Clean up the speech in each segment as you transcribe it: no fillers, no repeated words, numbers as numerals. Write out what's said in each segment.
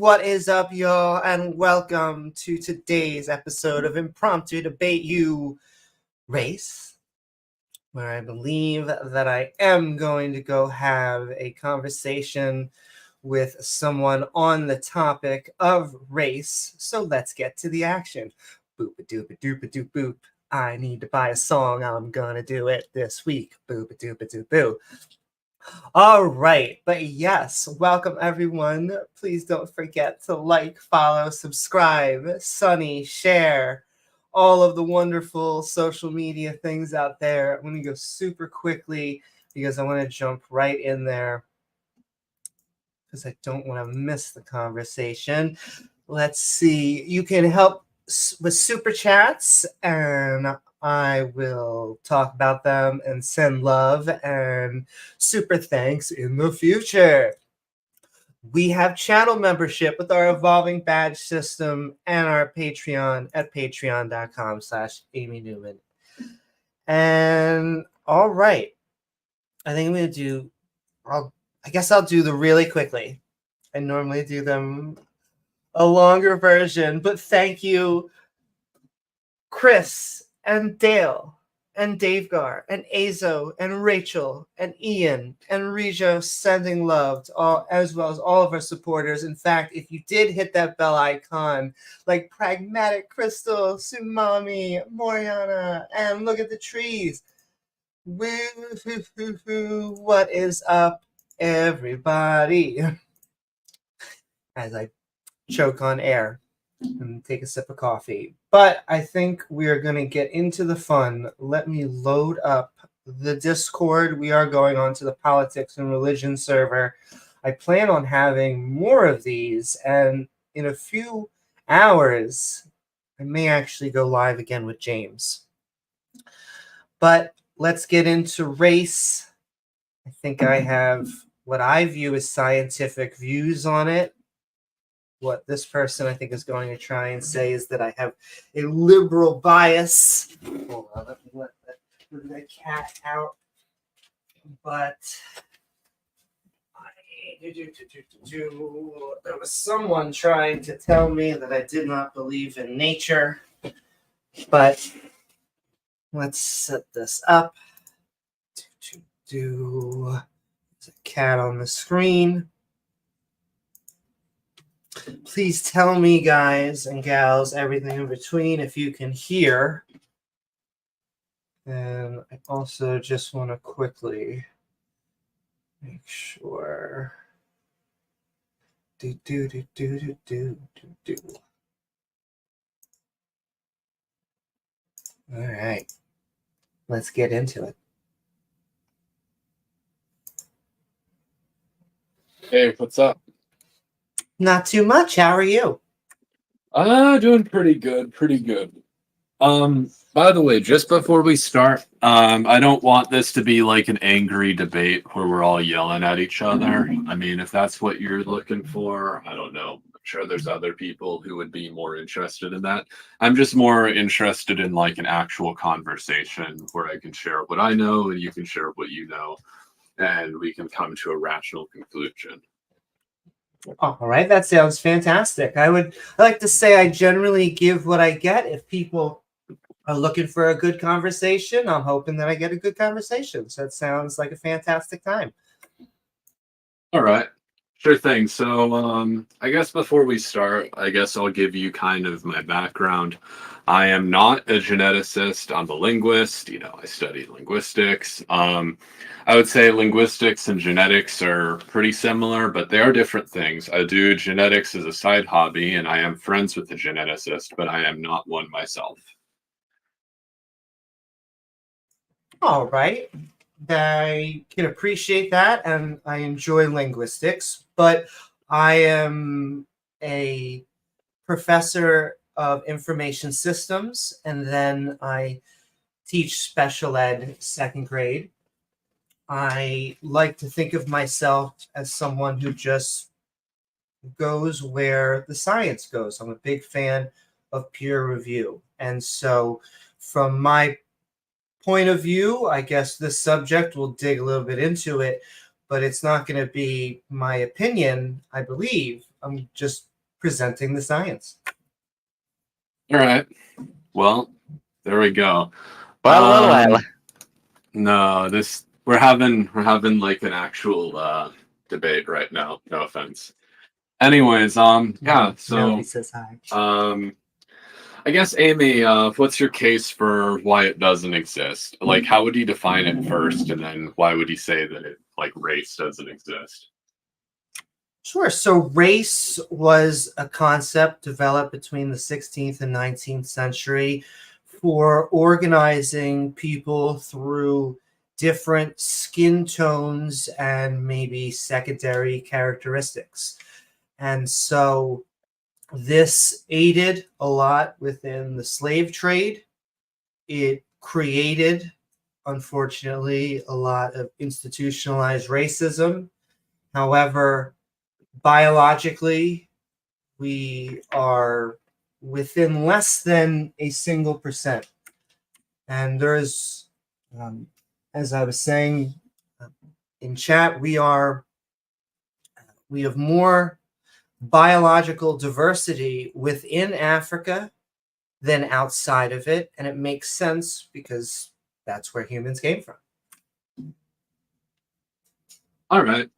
What is up, y'all, and welcome to today's episode of Impromptu Debate You Race, where I believe that I am going to go have a conversation with someone on the topic of race. So let's get to the action. Boop-a-doop-a-doop-a-doop-boop. I need to buy a song. I'm gonna do it this week. Boop-a-doop-a-doop-boo. All right, but yes, welcome everyone. Please don't forget to like, follow, subscribe, Sunny, share, all of the wonderful social media things out there. I'm going to go super quickly because I want to jump right in there because I don't want to miss the conversation. Let's see. You can help with super chats, and I will talk about them and send love and super thanks in the future. We have channel membership with our evolving badge system and our Patreon at patreon.com/Amy Newman. And all right, I think I'm going to do, I guess I'll do them really quickly. I normally do them a longer version, but thank you, Chris and Dale and davegar and Azo and Rachel and Ian and Rijo, sending love to all, as well as all of our supporters. In fact, if you did hit that bell icon, like Pragmatic Crystal, Sumami, Moriana, and Look at the Trees. Woo-hoo-hoo-hoo. What is up, everybody? As I choke on air and take a sip of coffee. But I think we are going to get into the fun. Let me load up the Discord. We are going on to the politics and religion server. I plan on having more of these, and in a few hours, I may actually go live again with James. But let's get into race. I think I have what I view as scientific views on it. What this person, I think, is going to try and say is that I have a liberal bias. Hold on, let me let the cat out. But there was someone trying to tell me that I did not believe in nature. But let's set this up. There's a cat on the screen. Please tell me, guys and gals, everything in between, if you can hear. And I also just want to quickly make sure. All right, let's get into it. Hey, what's up? Not too much. How are you? Doing pretty good, By the way, just before we start, I don't want this to be like an angry debate where we're all yelling at each other. I mean, if that's what you're looking for, I don't know. I'm sure there's other people who would be more interested in that. I'm just more interested in like an actual conversation where I can share what I know and you can share what you know, and we can come to a rational conclusion. All right, that sounds fantastic. I like to say I generally give what I get. If people are looking for a good conversation, I'm hoping that I get a good conversation. So that sounds like a fantastic time. All right, sure thing. So I guess before we start, I guess I'll give you kind of my background. I am not a geneticist. I'm a linguist. I study linguistics. I would say linguistics and genetics are pretty similar, but they are different things. I do genetics as a side hobby, and I am friends with a geneticist, but I am not one myself. All right. I can appreciate that, and I enjoy linguistics, but I am a professor of information systems, and then I teach special ed second grade. I like to think of myself as someone who just goes where the science goes. I'm a big fan of peer review. And so from my point of view, I guess this subject will dig a little bit into it, but it's not going to be my opinion, I believe. I'm just presenting the science. All right. Well, there we go. Well. No, we're having like an actual debate right now. No offense. Anyways, yeah. So, He says hi. I guess Amy, what's your case for why it doesn't exist? Like, how would you define it first, and then why would you say that it, like, race doesn't exist? Sure. So race was a concept developed between the 16th and 19th century for organizing people through different skin tones and maybe secondary characteristics. And so this aided a lot within the slave trade. It created, unfortunately, a lot of institutionalized racism. However, biologically, we are within less than a single percent. And there's, as I was saying in chat, we have more biological diversity within Africa than outside of it. And it makes sense because that's where humans came from. All right.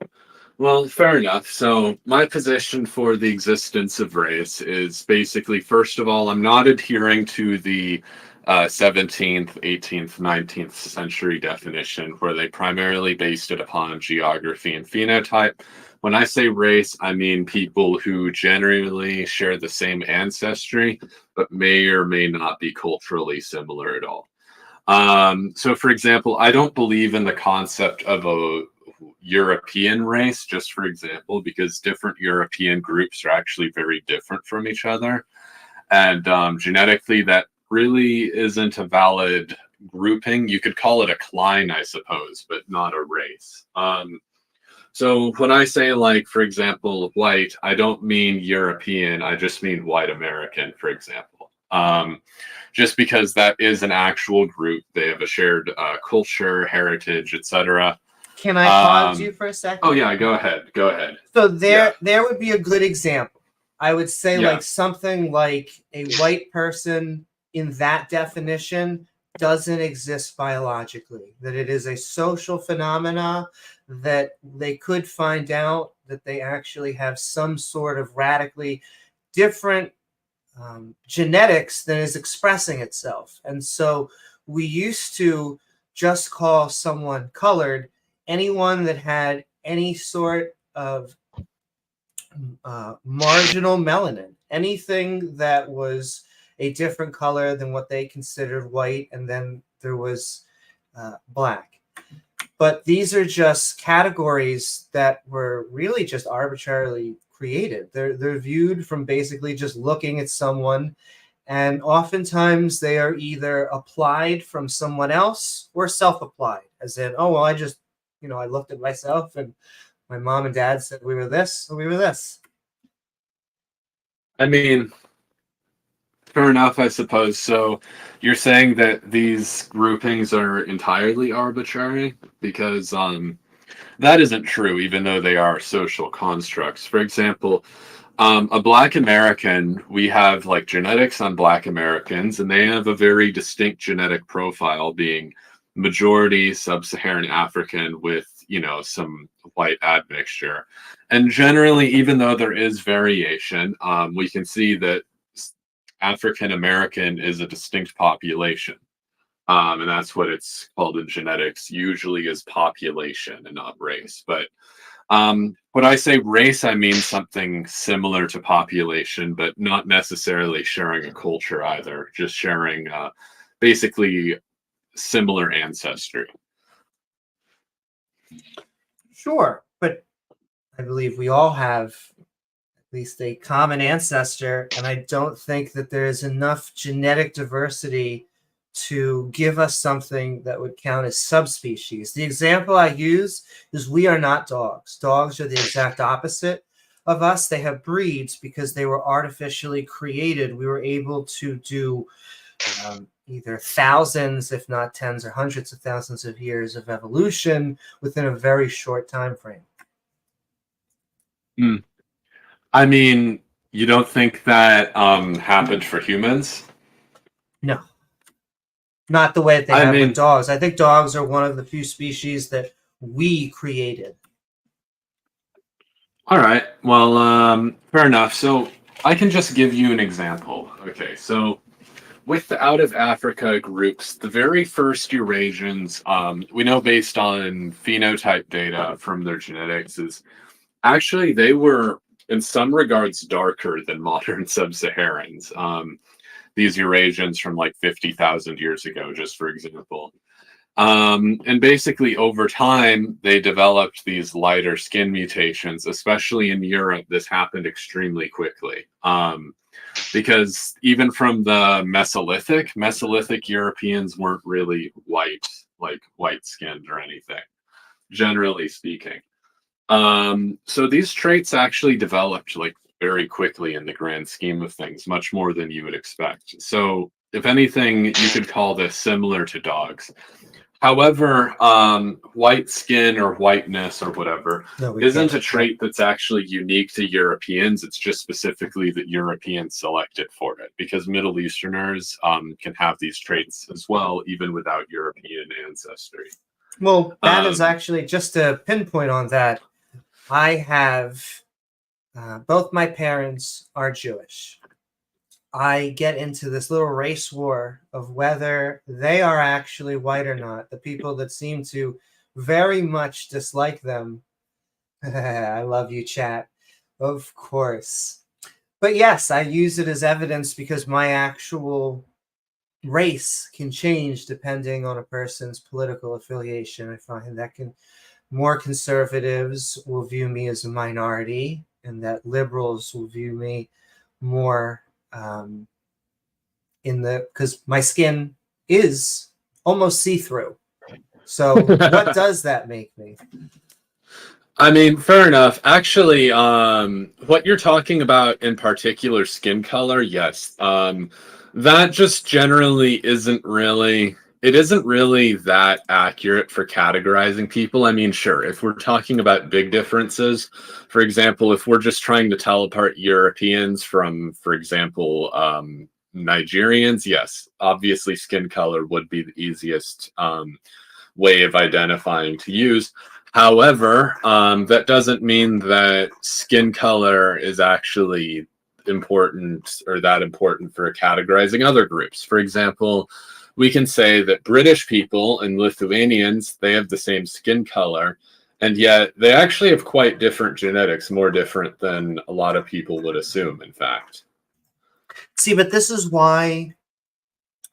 Well, fair enough. So my position for the existence of race is basically, first of all, I'm not adhering to the 17th, 18th, 19th century definition where they primarily based it upon geography and phenotype. When I say race, I mean people who generally share the same ancestry, but may or may not be culturally similar at all. So, for example, I don't believe in the concept of a European race, just for example, because different European groups are actually very different from each other. And genetically, that really isn't a valid grouping. You could call it a cline, I suppose, but not a race. So when I say, like, for example, white, I don't mean European, I just mean white American, for example. Just because that is an actual group. They have a shared culture, heritage, etc. Can I pause you for a second? Oh yeah, go ahead. Go ahead. So there would be a good example. I would say like something like a white person in that definition doesn't exist biologically, that it is a social phenomena, that they could find out that they actually have some sort of radically different genetics that is expressing itself. And so we used to just call someone colored anyone that had any sort of marginal melanin, anything that was a different color than what they considered white, and then there was black. But these are just categories that were really just arbitrarily created. They're viewed from basically just looking at someone, and oftentimes they are either applied from someone else or self-applied, as in, oh, well, I just, I looked at myself and my mom and dad said we were this, so we were this. I mean, fair enough, I suppose. So you're saying that these groupings are entirely arbitrary? Because that isn't true, even though they are social constructs. For example, a Black American, we have like genetics on Black Americans, and they have a very distinct genetic profile, being majority sub-Saharan African with, some white admixture. And generally, even though there is variation, we can see that African American is a distinct population. And that's what it's called in genetics, usually is population and not race. But when I say race, I mean something similar to population, but not necessarily sharing a culture either, just sharing basically similar ancestry. Sure, but I believe we all have at least a common ancestor, and I don't think that there is enough genetic diversity to give us something that would count as subspecies. The example I use is we are not dogs. Dogs are the exact opposite of us. They have breeds because they were artificially created. We were able to do either thousands, if not tens or hundreds of thousands of years of evolution within a very short time frame. I mean, You don't think that happened for humans? No. Not the way that they I have with mean, dogs. I think dogs are one of the few species that we created. all right. Well, fair enough. So I can just give you an example. Okay, so with the out of Africa groups, the very first Eurasians, we know based on phenotype data from their genetics, is actually they were in some regards darker than modern sub-Saharans. These Eurasians from like 50,000 years ago, just for example. And basically, over time, they developed these lighter skin mutations, especially in Europe. This happened extremely quickly. Because even from the Mesolithic Europeans weren't really white, like white skinned or anything, generally speaking. So these traits actually developed like very quickly in the grand scheme of things, much more than you would expect. So if anything, you could call this similar to dogs. However, white skin or whiteness or whatever No, we isn't can't. a trait that's actually unique to Europeans. It's just specifically that Europeans selected for it because Middle Easterners can have these traits as well, even without European ancestry. Well, that is actually just to pinpoint on that. I have both my parents are Jewish. I get into this little race war of whether they are actually white or not. The people that seem to very much dislike them. I love you, chat. Of course. But yes, I use it as evidence because my actual race can change depending on a person's political affiliation. I find that more conservatives will view me as a minority, and that liberals will view me more because my skin is almost see-through. So what does that make me? I mean, fair enough. Actually, what you're talking about in particular, skin color, yes. That just generally isn't really that accurate for categorizing people. I mean, sure, if we're talking about big differences, for example, if we're just trying to tell apart Europeans from, for example, Nigerians, yes, obviously skin color would be the easiest way of identifying to use. However, that doesn't mean that skin color is actually important or that important for categorizing other groups. For example, we can say that British people and Lithuanians, they have the same skin color, and yet they actually have quite different genetics, more different than a lot of people would assume, in fact. See, but this is why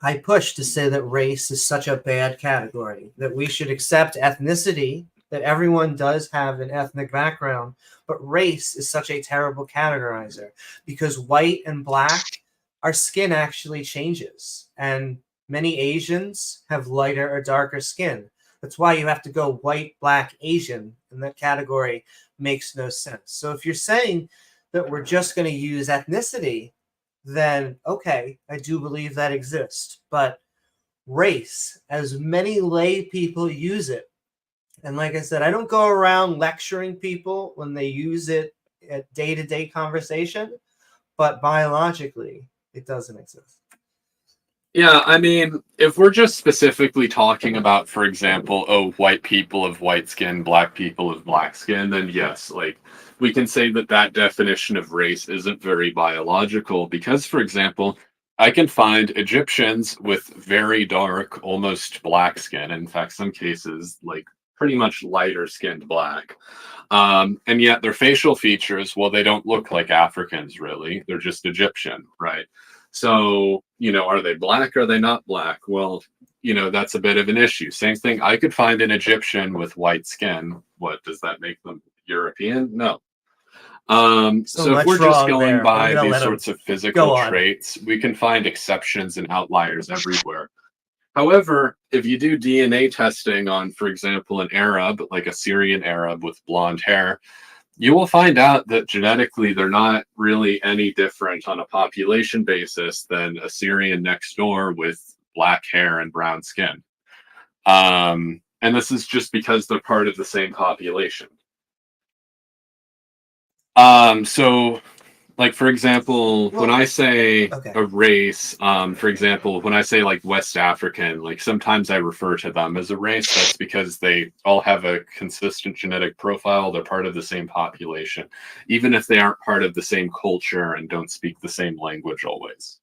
I push to say that race is such a bad category, that we should accept ethnicity, that everyone does have an ethnic background, but race is such a terrible categorizer because white and black, our skin actually changes. And many Asians have lighter or darker skin. That's why you have to go white, black, Asian, and that category makes no sense. So if you're saying that we're just going to use ethnicity, then okay, I do believe that exists. But race, as many lay people use it, and like I said, I don't go around lecturing people when they use it at day-to-day conversation, but biologically, it doesn't exist. Yeah, I mean, if we're just specifically talking about, for example, oh, white people of white skin, black people of black skin, then yes, like we can say that that definition of race isn't very biological because, for example, I can find Egyptians with very dark, almost black skin. In fact, some cases, like pretty much lighter skinned black. And yet their facial features, well, they don't look like Africans really. They're just Egyptian, right? So, are they black? Are they not black? Well, that's a bit of an issue. Same thing. I could find an Egyptian with white skin. What does that make them European? No. So if we're just going by these sorts of physical traits, we can find exceptions and outliers everywhere. However, if you do DNA testing on, for example, an Arab, like a Syrian Arab with blonde hair, you will find out that genetically they're not really any different on a population basis than a Syrian next door with black hair and brown skin. And this is just because they're part of the same population. So Like, for example, when I say okay. a race, for example, when I say like West African, like sometimes I refer to them as a race. That's because they all have a consistent genetic profile. They're part of the same population, even if they aren't part of the same culture and don't speak the same language always.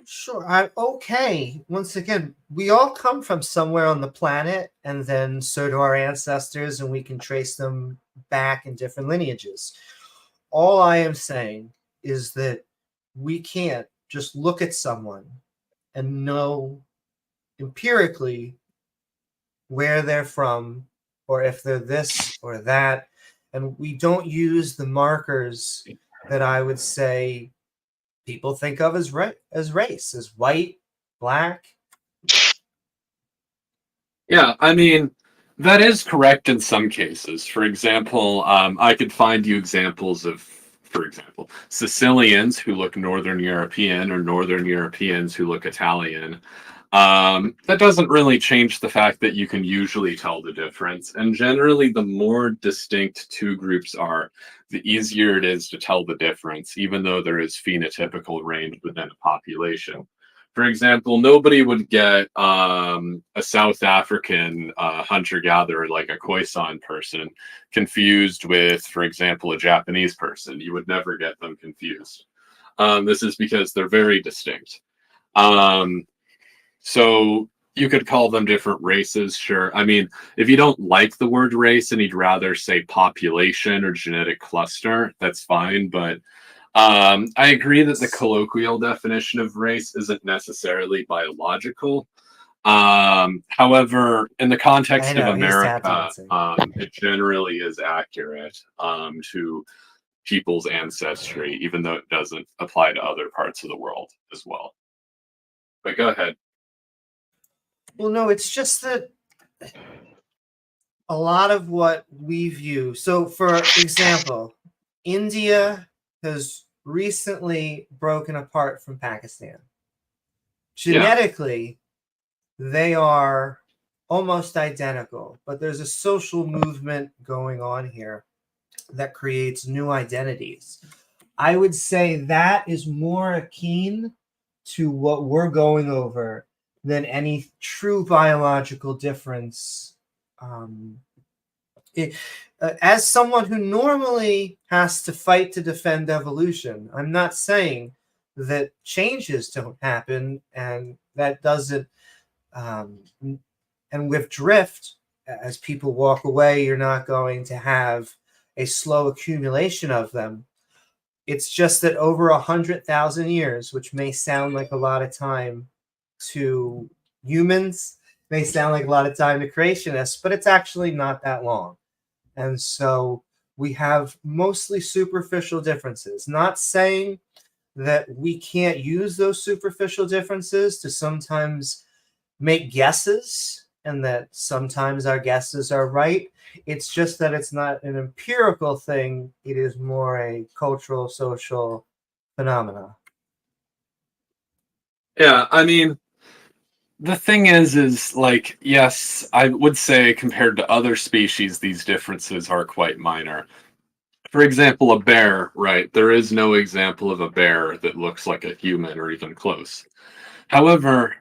Sure. Okay. Once again, we all come from somewhere on the planet, and then so do our ancestors, and we can trace them back in different lineages. All I am saying is that we can't just look at someone and know empirically where they're from or if they're this or that. And we don't use the markers that I would say people think of as race, as white, black. Yeah, I mean, that is correct in some cases. For example, I could find you examples of, for example, Sicilians who look Northern European or Northern Europeans who look Italian. That doesn't really change the fact that you can usually tell the difference. And generally, the more distinct two groups are, the easier it is to tell the difference, even though there is phenotypical range within a population. For example, nobody would get a South African hunter-gatherer like a Coalson person confused with, for example, a Japanese person. You would never get them confused. This is because they're very distinct. So you could call them different races, sure. I mean, if you don't like the word race and you'd rather say population or genetic cluster, that's fine. But I agree that the colloquial definition of race isn't necessarily biological. However, in the context of America, it generally is accurate to people's ancestry, even though it doesn't apply to other parts of the world as well. But go ahead. Well, no, it's just that a lot of what we view. So, for example, India has recently broken apart from Pakistan. Genetically, they are almost identical, but there's a social movement going on here that creates new identities. I would say that is more akin to what we're going over than any true biological difference. As someone who normally has to fight to defend evolution, I'm not saying that changes don't happen and that doesn't. And with drift, as people walk away, you're not going to have a slow accumulation of them. It's just that over 100,000 years, which may sound like a lot of time to humans, may sound like a lot of time to creationists, but it's actually not that long. And so we have mostly superficial differences. Not saying that we can't use those superficial differences to sometimes make guesses and that sometimes our guesses are right. It's just that it's not an empirical thing. It is more a cultural, social phenomena. Yeah, I mean, the thing is like, yes, I would say compared to other species, these differences are quite minor. For example, a bear, right? There is no example of a bear that looks like a human or even close. However,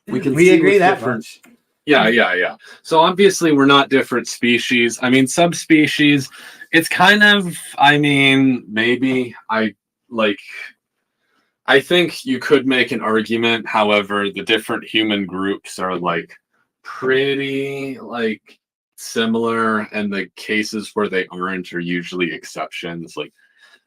we can see agree with that different. much. Yeah. So obviously, we're not different species. I mean, subspecies. It's kind of. I mean, maybe I like. I think you could make an argument. However, the different human groups are like pretty like similar, and the cases where they aren't are usually exceptions. Like,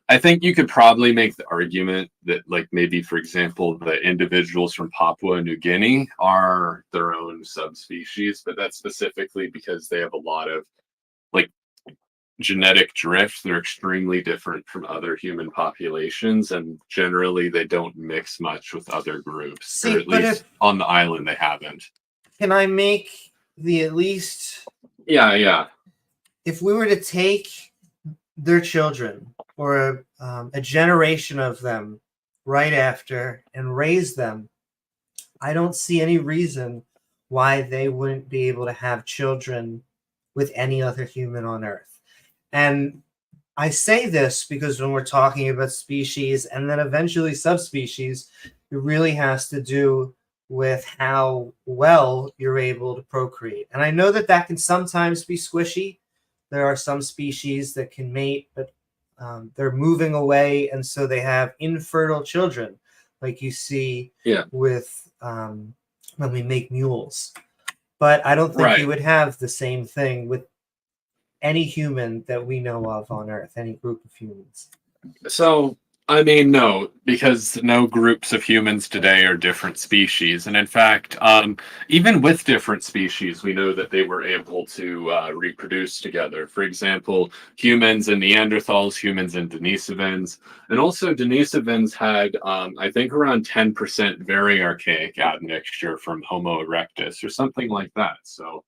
I think you could probably make the argument that, like, maybe, for example, the individuals from Papua New Guinea are their own subspecies, but that's specifically because they have a lot of like genetic drift. They're extremely different from other human populations, and generally they don't mix much with other groups, or at least on the island they haven't. Can I make the at least? Yeah. If we were to take their children or a generation of them right after and raise them, I don't see any reason why they wouldn't be able to have children with any other human on Earth. And I say this because when we're talking about species and then eventually subspecies, it really has to do with how well you're able to procreate. And I know that that can sometimes be squishy. There are some species that can mate, but they're moving away, and so they have infertile children, like you see with when we make mules. But I don't think you would have the same thing with any human that we know of on Earth, any group of humans. So, I mean, no, because no groups of humans today are different species. And in fact, even with different species, we know that they were able to reproduce together. For example, humans and Neanderthals, humans and Denisovans. And also, Denisovans had, I think, around 10% very archaic admixture from Homo erectus or something like that. So,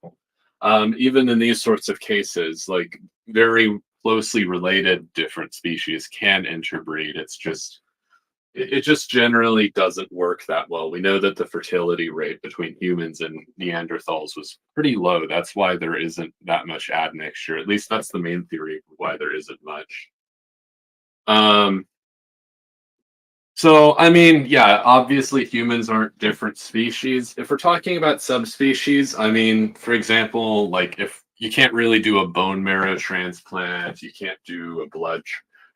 even in these sorts of cases, like very closely related different species can interbreed. It just generally doesn't work that well. We know that the fertility rate between humans and Neanderthals was pretty low. That's why there isn't that much admixture. At least that's the main theory of why there isn't much. So, I mean, yeah, obviously humans aren't different species. If we're talking about subspecies, I mean, for example, like if you can't really do a bone marrow transplant, you can't do a blood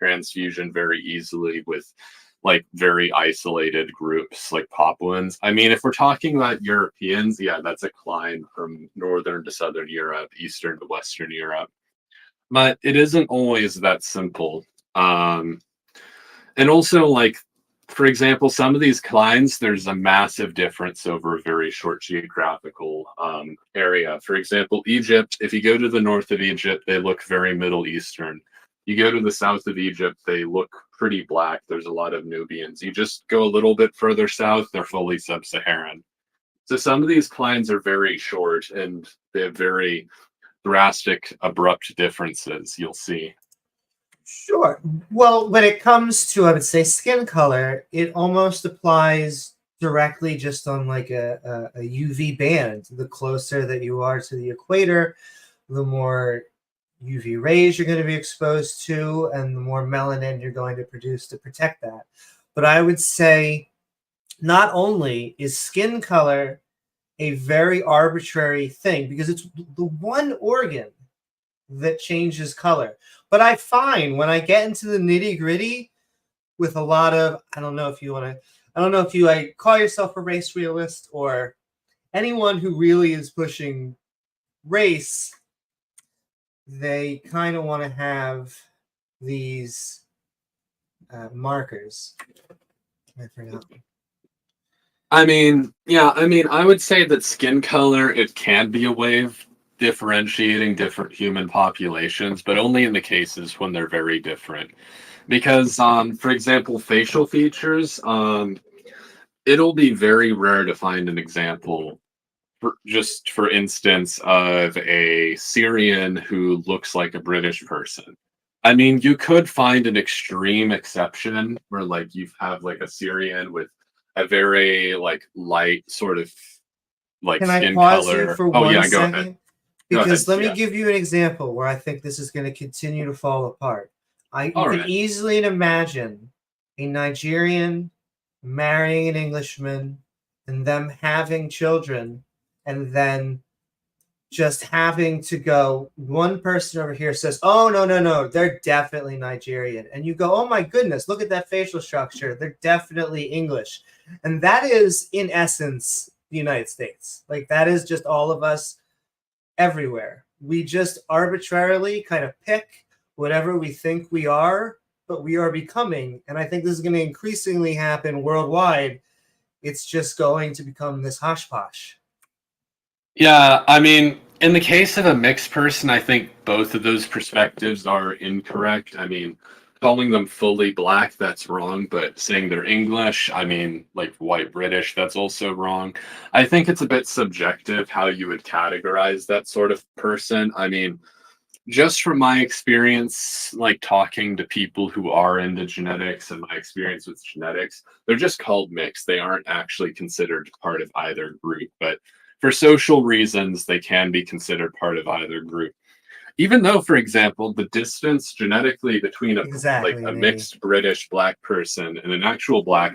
transfusion very easily with like very isolated groups like Papuans. I mean, if we're talking about Europeans, yeah, that's a climb from northern to southern Europe, eastern to western Europe. But it isn't always that simple. And also, like, for example, some of these clines, there's a massive difference over a very short geographical area. For example, Egypt, if you go to the north of Egypt, they look very Middle Eastern. You go to the south of Egypt, they look pretty black. There's a lot of Nubians. You just go a little bit further south, they're fully sub-Saharan. So some of these clines are very short and they have very drastic, abrupt differences, you'll see. Sure. Well, when it comes to, I would say, skin color, it almost applies directly just on like a UV band. The closer that you are to the equator, the more UV rays you're going to be exposed to, and the more melanin you're going to produce to protect that. But I would say not only is skin color a very arbitrary thing, because it's the one organ that changes color. But I find when I get into the nitty gritty with a lot of, I don't know if you like call yourself a race realist or anyone who really is pushing race, they kind of want to have these markers. I forgot. I mean, yeah, I would say that skin color, it can be a way of differentiating different human populations, but only in the cases when they're very different. Because, for example, facial features, it'll be very rare to find an example, for instance, of a Syrian who looks like a British person. I mean, you could find an extreme exception where, like, you have like a Syrian with a very like light sort of like Can I skin pause you color. for Oh one yeah, go ahead. second? Go ahead. Because let me Yeah. give you an example where I think this is going to continue to fall apart. You All can right. easily imagine a Nigerian marrying an Englishman and them having children, and then just having to go, one person over here says, oh, no, they're definitely Nigerian. And you go, oh my goodness, look at that facial structure. They're definitely English. And that is, in essence, the United States. Like, that is just all of us everywhere. We just arbitrarily kind of pick whatever we think we are, but we are becoming. And I think this is going to increasingly happen worldwide. It's just going to become this hosh-posh. Yeah, I mean, in the case of a mixed person, I think both of those perspectives are incorrect. I mean, calling them fully black, that's wrong, but saying they're English, I mean, like white British, that's also wrong. I think it's a bit subjective how you would categorize that sort of person. I mean, just from my experience, like talking to people who are into genetics and my experience with genetics, they're just called mixed. They aren't actually considered part of either group, but for social reasons, they can be considered part of either group. even though, for example, the distance genetically between Exactly, a maybe. mixed British black person and an actual black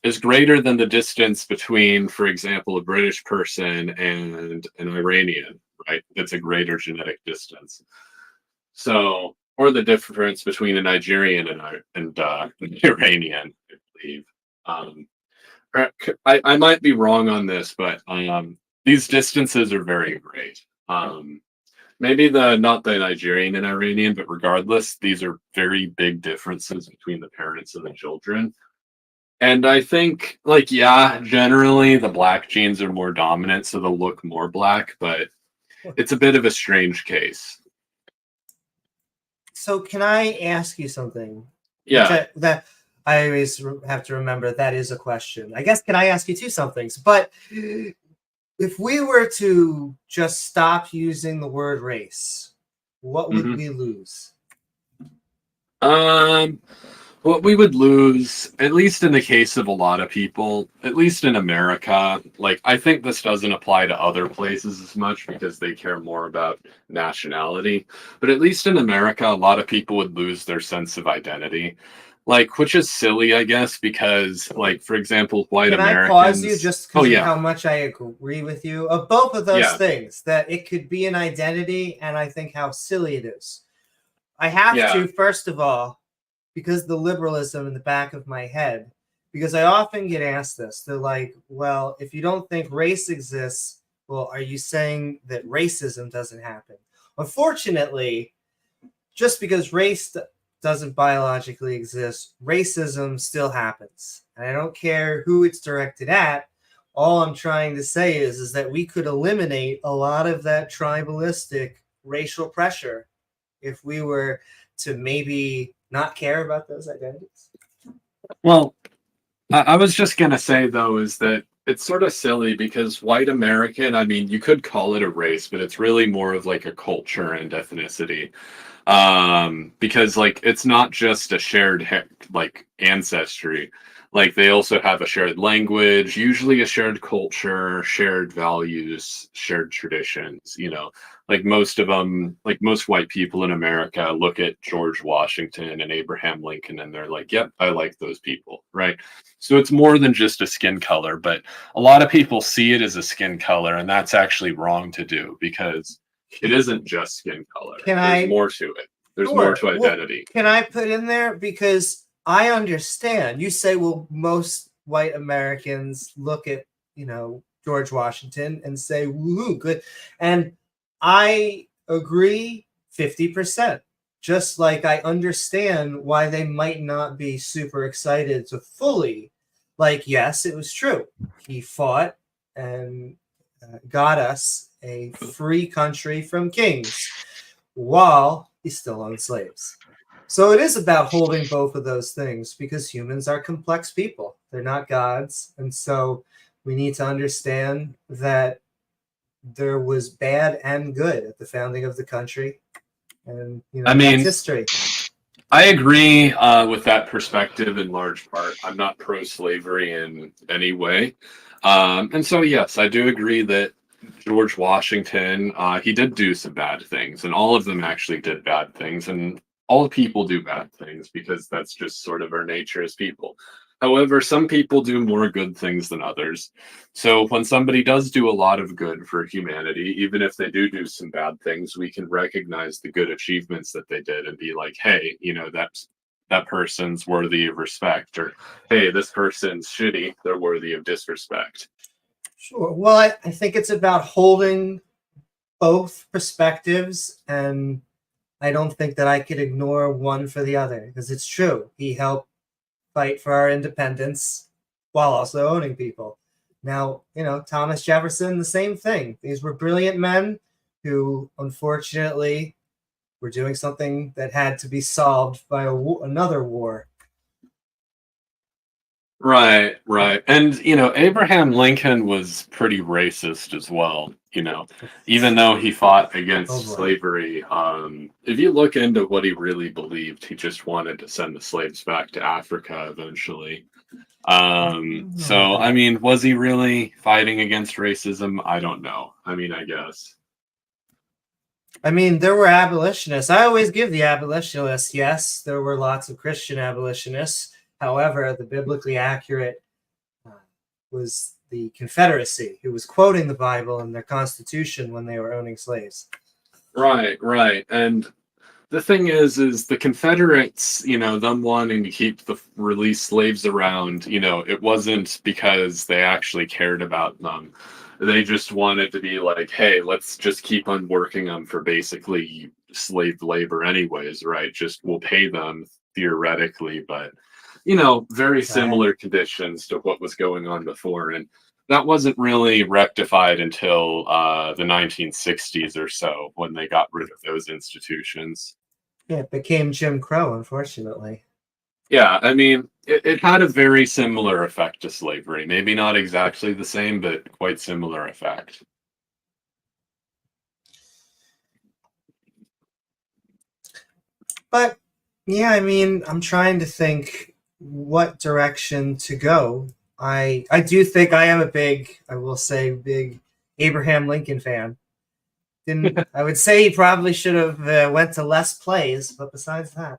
is greater than the distance between, for example, a British person and an Iranian, right? It's a greater genetic distance. So, or the difference between a Nigerian and an Iranian, I believe. Um, I might be wrong on this, but these distances are very great. Maybe not the Nigerian and Iranian, but regardless, these are very big differences between the parents and the children. And I think, like, yeah, generally the black genes are more dominant, so they'll look more black, but it's a bit of a strange case. So can I ask you something? Yeah. That I always have to remember that is a question. I guess, can I ask you two somethings? But if we were to just stop using the word race, what would we lose? What we would lose, at least in the case of a lot of people, at least in America, like, I think this doesn't apply to other places as much because they care more about nationality. But at least in America, a lot of people would lose their sense of identity. Like, which is silly, I guess, because, like, for example, white Can Americans. I pause you just because of yeah. how much I agree with you of both of those Yeah. things, that it could be an identity, and I think how silly it is. I have Yeah. to, first of all, because the liberalism in the back of my head, because I often get asked this. They're like, well, if you don't think race exists, well, are you saying that racism doesn't happen? Unfortunately, just because race doesn't biologically exist, racism still happens. And I don't care who it's directed at. All I'm trying to say is that we could eliminate a lot of that tribalistic racial pressure if we were to maybe not care about those identities. Well, I was just going to say, though, is that it's sort of silly because white American, I mean, you could call it a race, but it's really more of like a culture and ethnicity. Because, like, it's not just a shared like ancestry. Like, they also have a shared language, usually a shared culture, shared values, shared traditions. Like, most of them, like most white people in America, look at George Washington and Abraham Lincoln and they're like, yep, I like those people, right? So it's more than just a skin color, but a lot of people see it as a skin color, and that's actually wrong to do because it isn't just skin color. There's more to it. There's more to identity. Well, can I put in there? Because I understand. You say, well, most white Americans look at, George Washington and say, woohoo, good. And I agree 50%. Just like I understand why they might not be super excited to fully, like, yes, it was true. He fought and got us a free country from kings while he still owned slaves. So it is about holding both of those things because humans are complex people. They're not gods. And so we need to understand that there was bad and good at the founding of the country. And, I mean, that's history. I agree with that perspective in large part. I'm not pro-slavery in any way. And so, yes, I do agree that George Washington, he did do some bad things, and all of them actually did bad things, and all people do bad things because that's just sort of our nature as people. However, some people do more good things than others. So when somebody does do a lot of good for humanity, even if they do some bad things, we can recognize the good achievements that they did and be like, hey, that person's worthy of respect, or hey, this person's shitty, they're worthy of disrespect. Sure. Well, I think it's about holding both perspectives, and I don't think that I could ignore one for the other because it's true. He helped fight for our independence while also owning people. Now, Thomas Jefferson, the same thing. These were brilliant men who, unfortunately, were doing something that had to be solved by another war. Right. And, Abraham Lincoln was pretty racist as well, even though he fought against slavery. If you look into what he really believed, he just wanted to send the slaves back to Africa eventually. So, I mean, was he really fighting against racism? I don't know. I mean, I guess. I mean, there were abolitionists. I always give the abolitionists. Yes, there were lots of Christian abolitionists. However, the biblically accurate was the Confederacy, who was quoting the Bible and their Constitution when they were owning slaves. Right. And the thing is the Confederates, them wanting to keep the released slaves around, it wasn't because they actually cared about them. They just wanted to be like, hey, let's just keep on working them for basically slave labor anyways, right? Just we'll pay them theoretically, but very similar conditions to what was going on before. And that wasn't really rectified until the 1960s or so when they got rid of those institutions. Yeah, it became Jim Crow, unfortunately. Yeah, I mean, it had a very similar effect to slavery. Maybe not exactly the same, but quite similar effect. But yeah, I mean, I'm trying to think what direction to go. I do think I am I will say, big Abraham Lincoln fan. I would say he probably should have went to less plays, but besides that.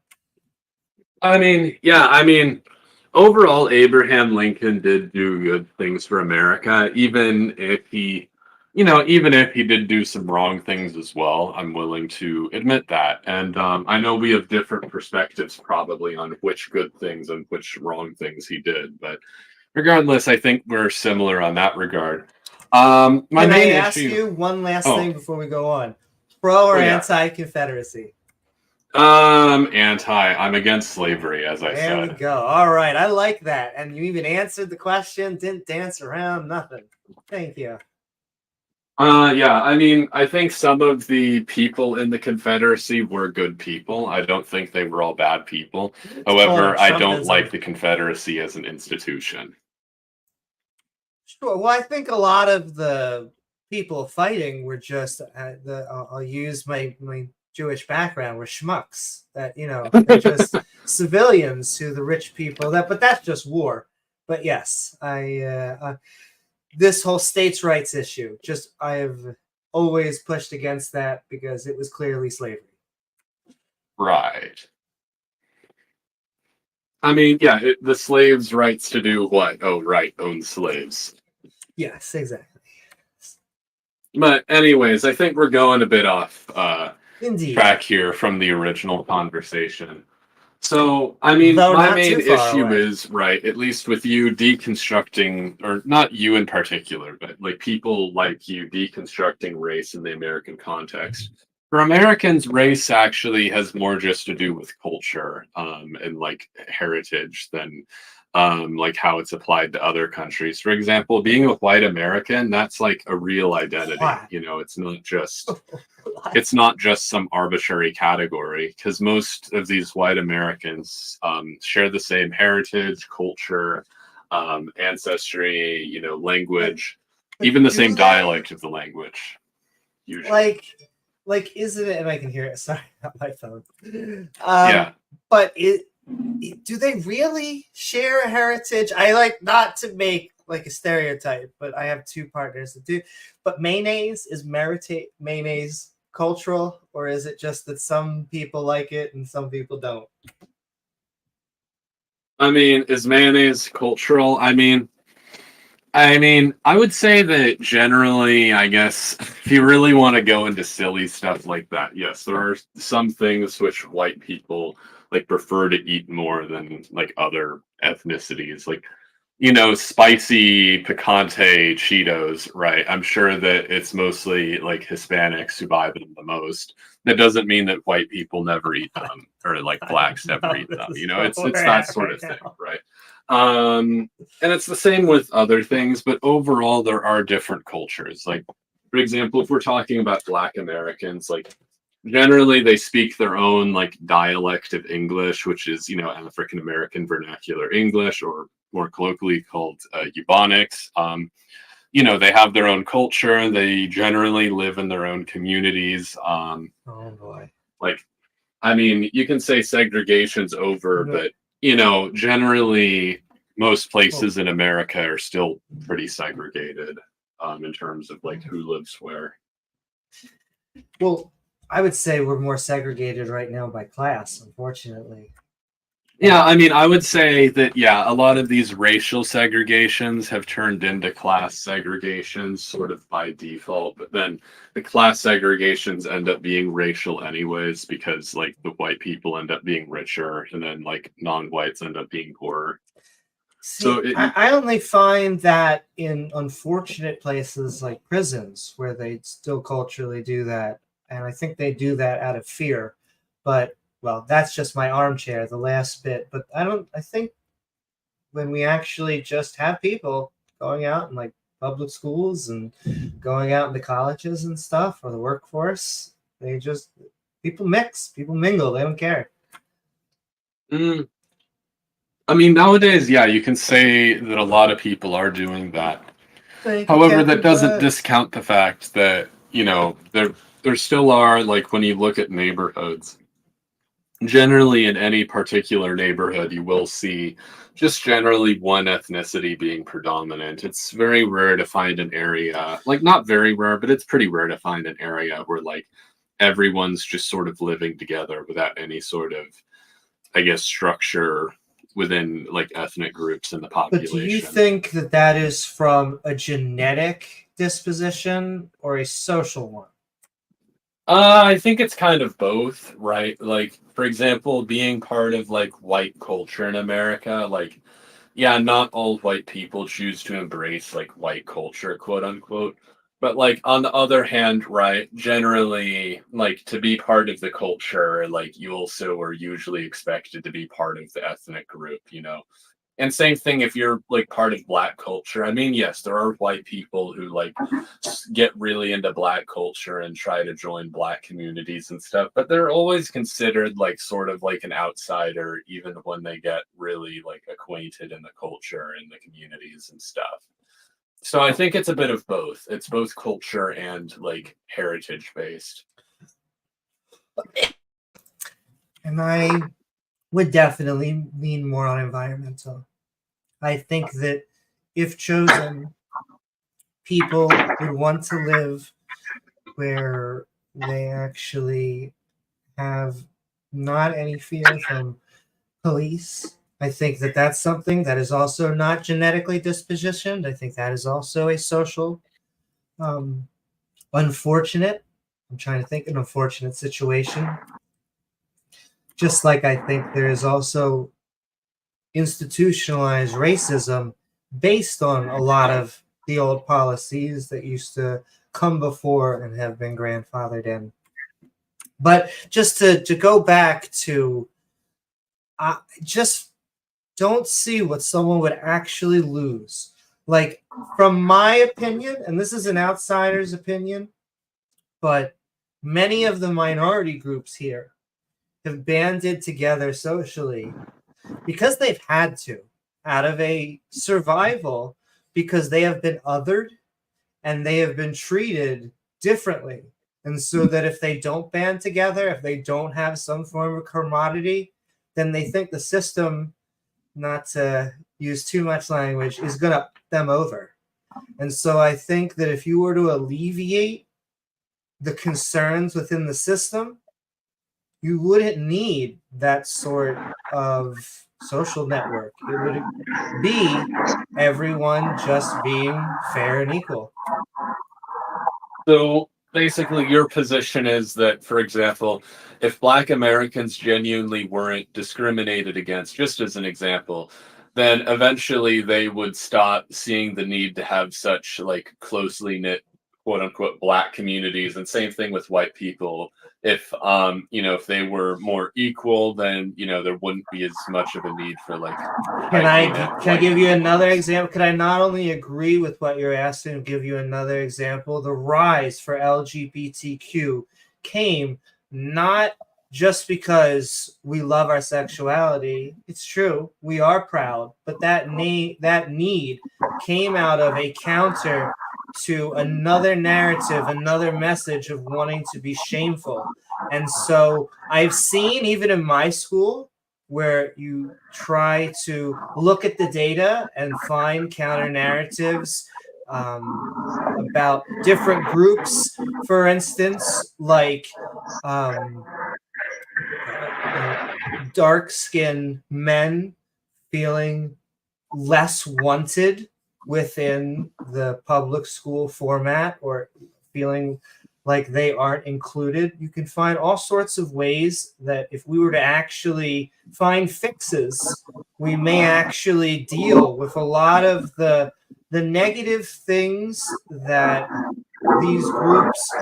I mean, overall, Abraham Lincoln did do good things for America, even if he did do some wrong things as well. I'm willing to admit that. And I know we have different perspectives probably on which good things and which wrong things he did. But regardless, I think we're similar on that regard. My Can main I ask issue. you one last thing before we go on? Pro or anti-Confederacy? Anti. I'm against slavery, as I said. There we go. All right. I like that. And you even answered the question, didn't dance around, nothing. Thank you. Yeah, I mean, I think some of the people in the Confederacy were good people. I don't think they were all bad people. However, I don't like the Confederacy as an institution. Sure. Well, I think a lot of the people fighting were just, I'll use my Jewish background, were schmucks. That, they're just civilians who the rich people, but that's just war. But yes, this whole states' rights issue, I have always pushed against that because it was clearly slavery. Right. I mean, yeah, the slaves' rights to do what? Oh, right, own slaves. Yes, exactly. But anyways, I think we're going a bit off track here from the original conversation. So, I mean, my main issue is, right, at least with you deconstructing, or not you in particular, but like people like you deconstructing race in the American context. For Americans, race actually has more just to do with culture and like heritage than like how it's applied to other countries. For example, being a white American, that's like a real identity. It's not just some arbitrary category, because most of these white Americans share the same heritage, culture, ancestry, language, even the same dialect of the language. Usually. Like, isn't it? And I can hear it. Sorry, not my phone. Yeah. But do they really share a heritage? I like not to make like a stereotype, but I have two partners that do. But mayonnaise cultural, or is it just that some people like it and some people don't? I mean, is mayonnaise cultural? I mean, I would say that generally, I guess, if you really want to go into silly stuff like that, yes, there are some things which white people like prefer to eat more than like other ethnicities. Like, spicy picante Cheetos, right? I'm sure that it's mostly like Hispanics who buy them the most. That doesn't mean that white people never eat them or like blacks never eat them. It's that sort of thing, right? And it's the same with other things, but overall there are different cultures. Like, for example, if we're talking about Black Americans, like generally they speak their own like dialect of English, which is African American vernacular English, or more colloquially called Ebonics. They have their own culture. They generally live in their own communities. Oh boy! Like, I mean, you can say segregation's over, but generally most places in America are still pretty segregated in terms of like who lives where. Well, I would say we're more segregated right now by class, unfortunately. Yeah, I mean, I would say that, yeah, a lot of these racial segregations have turned into class segregations sort of by default, but then the class segregations end up being racial anyways because, like, the white people end up being richer and then, like, non-whites end up being poorer. See, So, I only find that in unfortunate places like prisons where they still culturally do that. And I think they do that out of fear. But, well, that's just my armchair, the last bit. But I think when we actually just have people going out in like public schools and going out into colleges and stuff or the workforce, people mix, people mingle, they don't care. I mean, nowadays, yeah, you can say that a lot of people are doing that. However, that doesn't discount the fact that, you know, there still are, like, when you look at neighborhoods, generally in any particular neighborhood, you will see just generally one ethnicity being predominant. It's very rare to find an area, like, not very rare, but it's pretty rare to find an area where, like, everyone's just sort of living together without any sort of, I guess, structure within, like, ethnic groups in the population. But do you think that that is from a genetic disposition or a social one? I think it's kind of both, right? Like, for example, being part of, like, white culture in America, like, yeah, not all white people choose to embrace, like, white culture, quote unquote. But, like, on the other hand, right, generally, like, to be part of the culture, like, you also are usually expected to be part of the ethnic group, you know? And same thing if you're, like, part of black culture. I mean, yes, there are white people who, like, get really into black culture and try to join black communities and stuff, but they're always considered, like, sort of like an outsider, even when they get really, like, acquainted in the culture and the communities and stuff. So I think it's a bit of both. It's both culture and, like, heritage based. And I would definitely lean more on environmental. I think that if chosen, people would want to live where they actually have not any fear from police. I think that that's something that is also not genetically dispositioned. I think that is also a social unfortunate. I'm trying to think an unfortunate situation. Just like I think there is also institutionalized racism based on a lot of the old policies that used to come before and have been grandfathered in. But just to go back to, just don't see what someone would actually lose. Like, from my opinion, and this is an outsider's opinion, but many of the minority groups here have banded together socially because they've had to, out of a survival, because they have been othered and they have been treated differently. And so that if they don't band together, if they don't have some form of commodity, then they think the system, not to use too much language, is going to them over. And so I think that if you were to alleviate the concerns within the system, you wouldn't need that sort of social network. It would be everyone just being fair and equal. So basically, your position is that, for example, if Black Americans genuinely weren't discriminated against, just as an example, then eventually they would stop seeing the need to have such, like, closely knit, quote unquote, Black communities. And same thing with white people. If you know, if they were more equal, then, you know, there wouldn't be as much of a need for, like, can I give you another example? Could I not only agree with what you're asking and give you another example? The rise for LGBTQ came not just because we love our sexuality. It's true, we are proud, but that need came out of a counter to another narrative, another message of wanting to be shameful. And so I've seen, even in my school, where you try to look at the data and find counter narratives about different groups. For instance, like um, dark-skinned men feeling less wanted within the public school format, or feeling like they aren't included. You can find all sorts of ways that if we were to actually find fixes, we may actually deal with a lot of the negative things that these groups,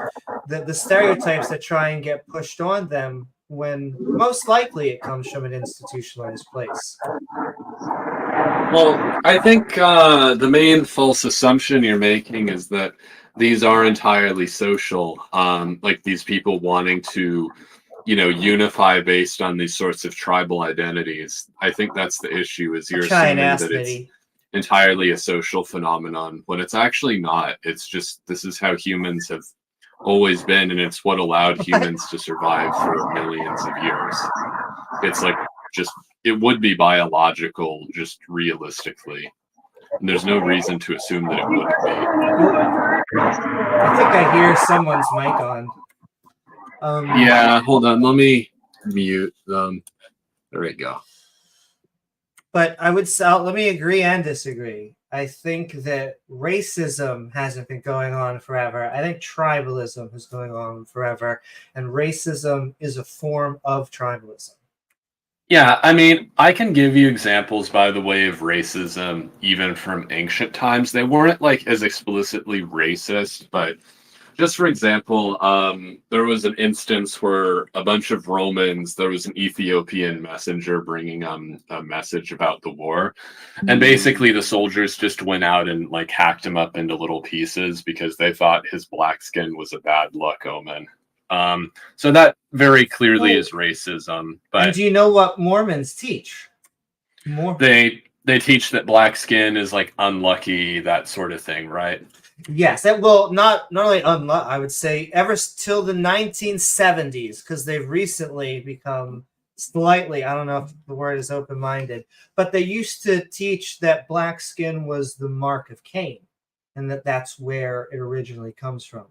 the stereotypes that try and get pushed on them, when most likely it comes from an institutionalized place. Well, I think the main false assumption you're making is that these are entirely social. Like these people wanting to, unify based on these sorts of tribal identities. I think that's the issue. Is you're assuming that it's entirely a social phenomenon when it's actually not. It's just this is how humans have always been, and it's what allowed humans to survive for millions of years. It's like just it would be biological, just realistically. And there's no reason to assume that it wouldn't be. I think I hear someone's mic on. Yeah, hold on. Let me mute them. There we go. But I would say, let me agree and disagree. I think that racism hasn't been going on forever. I think tribalism is going on forever. And racism is a form of tribalism. Yeah, I mean, I can give you examples, by the way, of racism even from ancient times. They weren't like as explicitly racist, but just for example, there was an instance where a bunch of Romans, there was an Ethiopian messenger bringing a message about the war. And basically the soldiers just went out and like hacked him up into little pieces because they thought his black skin was a bad luck omen. So that very clearly is racism. But and do you know what Mormons teach? They teach that black skin is like unlucky, that sort of thing, right? Yes, that will not only unlucky, I would say, ever till the 1970s, because they've recently become slightly, I don't know if the word is open-minded, but they used to teach that black skin was the mark of Cain, and that's where it originally comes from.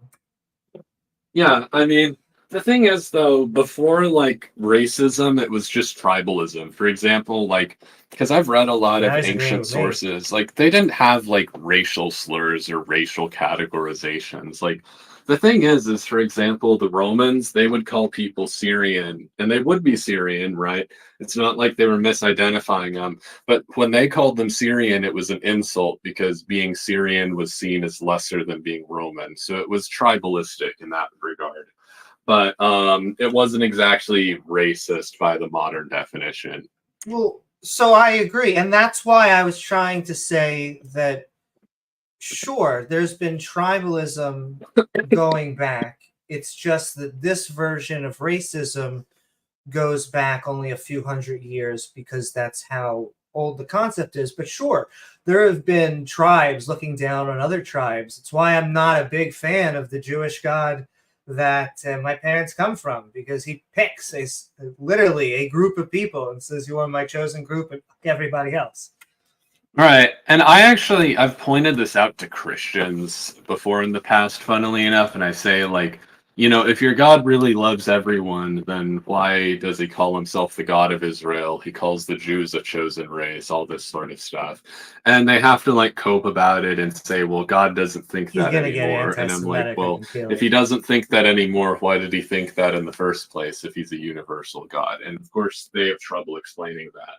Yeah, I mean, the thing is, though, before like racism, it was just tribalism. For example, like, because I've read a lot of ancient sources, like, they didn't have like racial slurs or racial categorizations. Like, the thing is, for example, the Romans, they would call people Syrian, and they would be Syrian, right? It's not like they were misidentifying them. But when they called them Syrian, it was an insult because being Syrian was seen as lesser than being Roman. So it was tribalistic in that regard. But it wasn't exactly racist by the modern definition. Well, so I agree. And that's why I was trying to say that, sure, there's been tribalism going back. It's just that this version of racism goes back only a few hundred years because that's how old the concept is. But sure, there have been tribes looking down on other tribes. It's why I'm not a big fan of the Jewish God that my parents come from, because he picks literally a group of people and says, you are my chosen group and everybody else. Right. And I've pointed this out to Christians before in the past, funnily enough, and I say, like, if your God really loves everyone, then why does he call himself the God of Israel? He calls the Jews a chosen race, all this sort of stuff. And they have to like cope about it and say, well, God doesn't think that anymore. And I'm like, well, if he doesn't think that anymore, why did he think that in the first place if he's a universal God? And of course, they have trouble explaining that.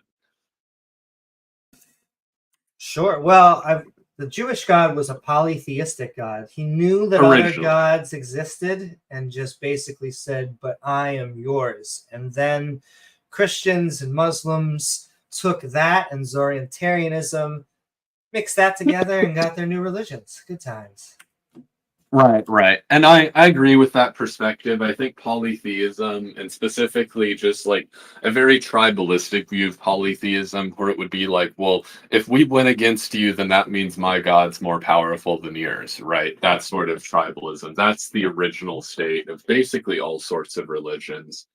Sure. Well, the Jewish God was a polytheistic God. He knew that other gods existed and just basically said, but I am yours. And then Christians and Muslims took that and Zoroastrianism, mixed that together and got their new religions. Good times. Right. And I agree with that perspective. I think polytheism, and specifically just like a very tribalistic view of polytheism, where it would be like, well, if we win against you, then that means my God's more powerful than yours, right? That sort of tribalism. That's the original state of basically all sorts of religions.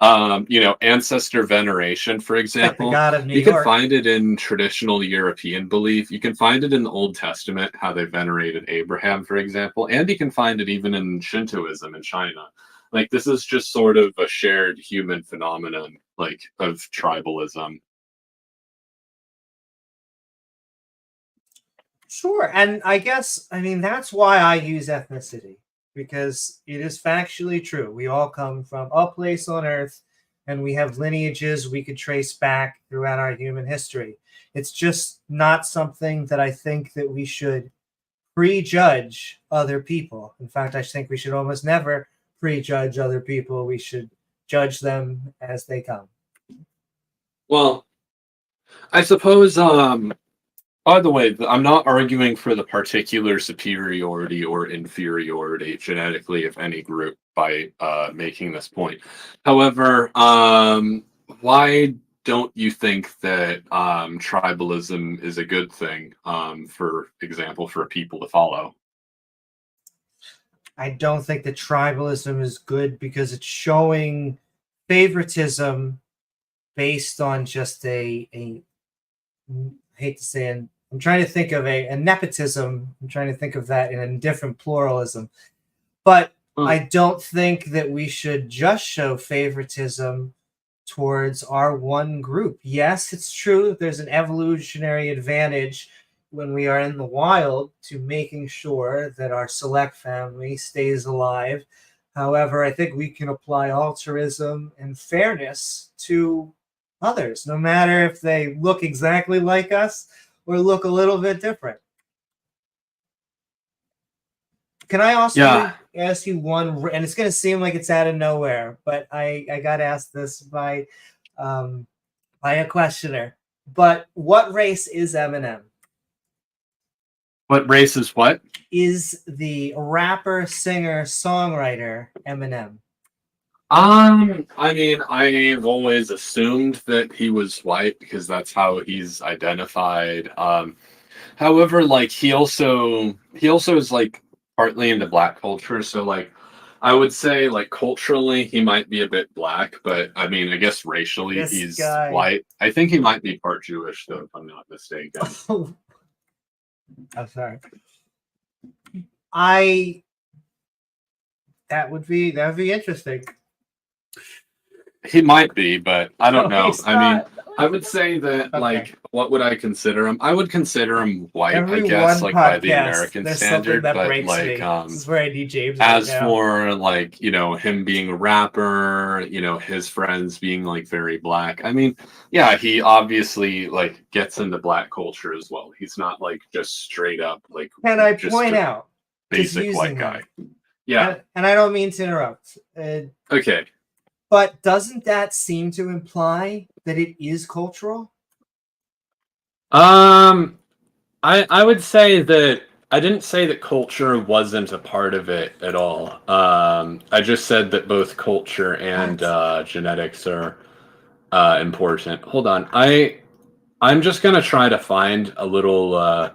Ancestor veneration, for example, like the God of New you York. can find it in traditional European belief. You can find it in the Old Testament, how they venerated Abraham, for example, and you can find it even in Shintoism in China. Like, this is just sort of a shared human phenomenon, like, of tribalism. Sure, and I guess, I mean, that's why I use ethnicity, because it is factually true. We all come from a place on Earth, and we have lineages we could trace back throughout our human history. It's just not something that I think that we should prejudge other people. In fact, I think we should almost never prejudge other people. We should judge them as they come. Well, I suppose, by the way, I'm not arguing for the particular superiority or inferiority genetically of any group by making this point. However, why don't you think that tribalism is a good thing, for example, for people to follow? I don't think that tribalism is good because it's showing favoritism based on just I hate to say, and I'm trying to think of a nepotism. I'm trying to think of that in a different pluralism. But I don't think that we should just show favoritism towards our one group. Yes, it's true. There's an evolutionary advantage when we are in the wild to making sure that our select family stays alive. However, I think we can apply altruism and fairness to others, no matter if they look exactly like us or look a little bit different. Can I also ask you one, and it's going to seem like it's out of nowhere, but I got asked this by a questioner. But what race is Eminem? What race is what? Is the rapper, singer, songwriter Eminem? I mean, I've always assumed that he was white because that's how he's identified. However, like he also is like partly into black culture, so like I would say like culturally he might be a bit black, but I mean I guess racially he's white. I think he might be part Jewish though, if I'm not mistaken. I'm sorry. That would be interesting. He might be, but I don't know. I mean, I would say that, like, what would I consider him? I would consider him white, I guess, like by the American standard. But like, this is where I need James. As for like, you know, him being a rapper, you know, his friends being like very black. I mean, yeah, he obviously like gets into black culture as well. He's not like just straight up like. Can I point out basic white guy? Yeah, and I don't mean to interrupt. Okay. But doesn't that seem to imply that it is cultural? I would say that I didn't say that culture wasn't a part of it at all. I just said that both culture and genetics are important. Hold on. I'm just gonna try to find a little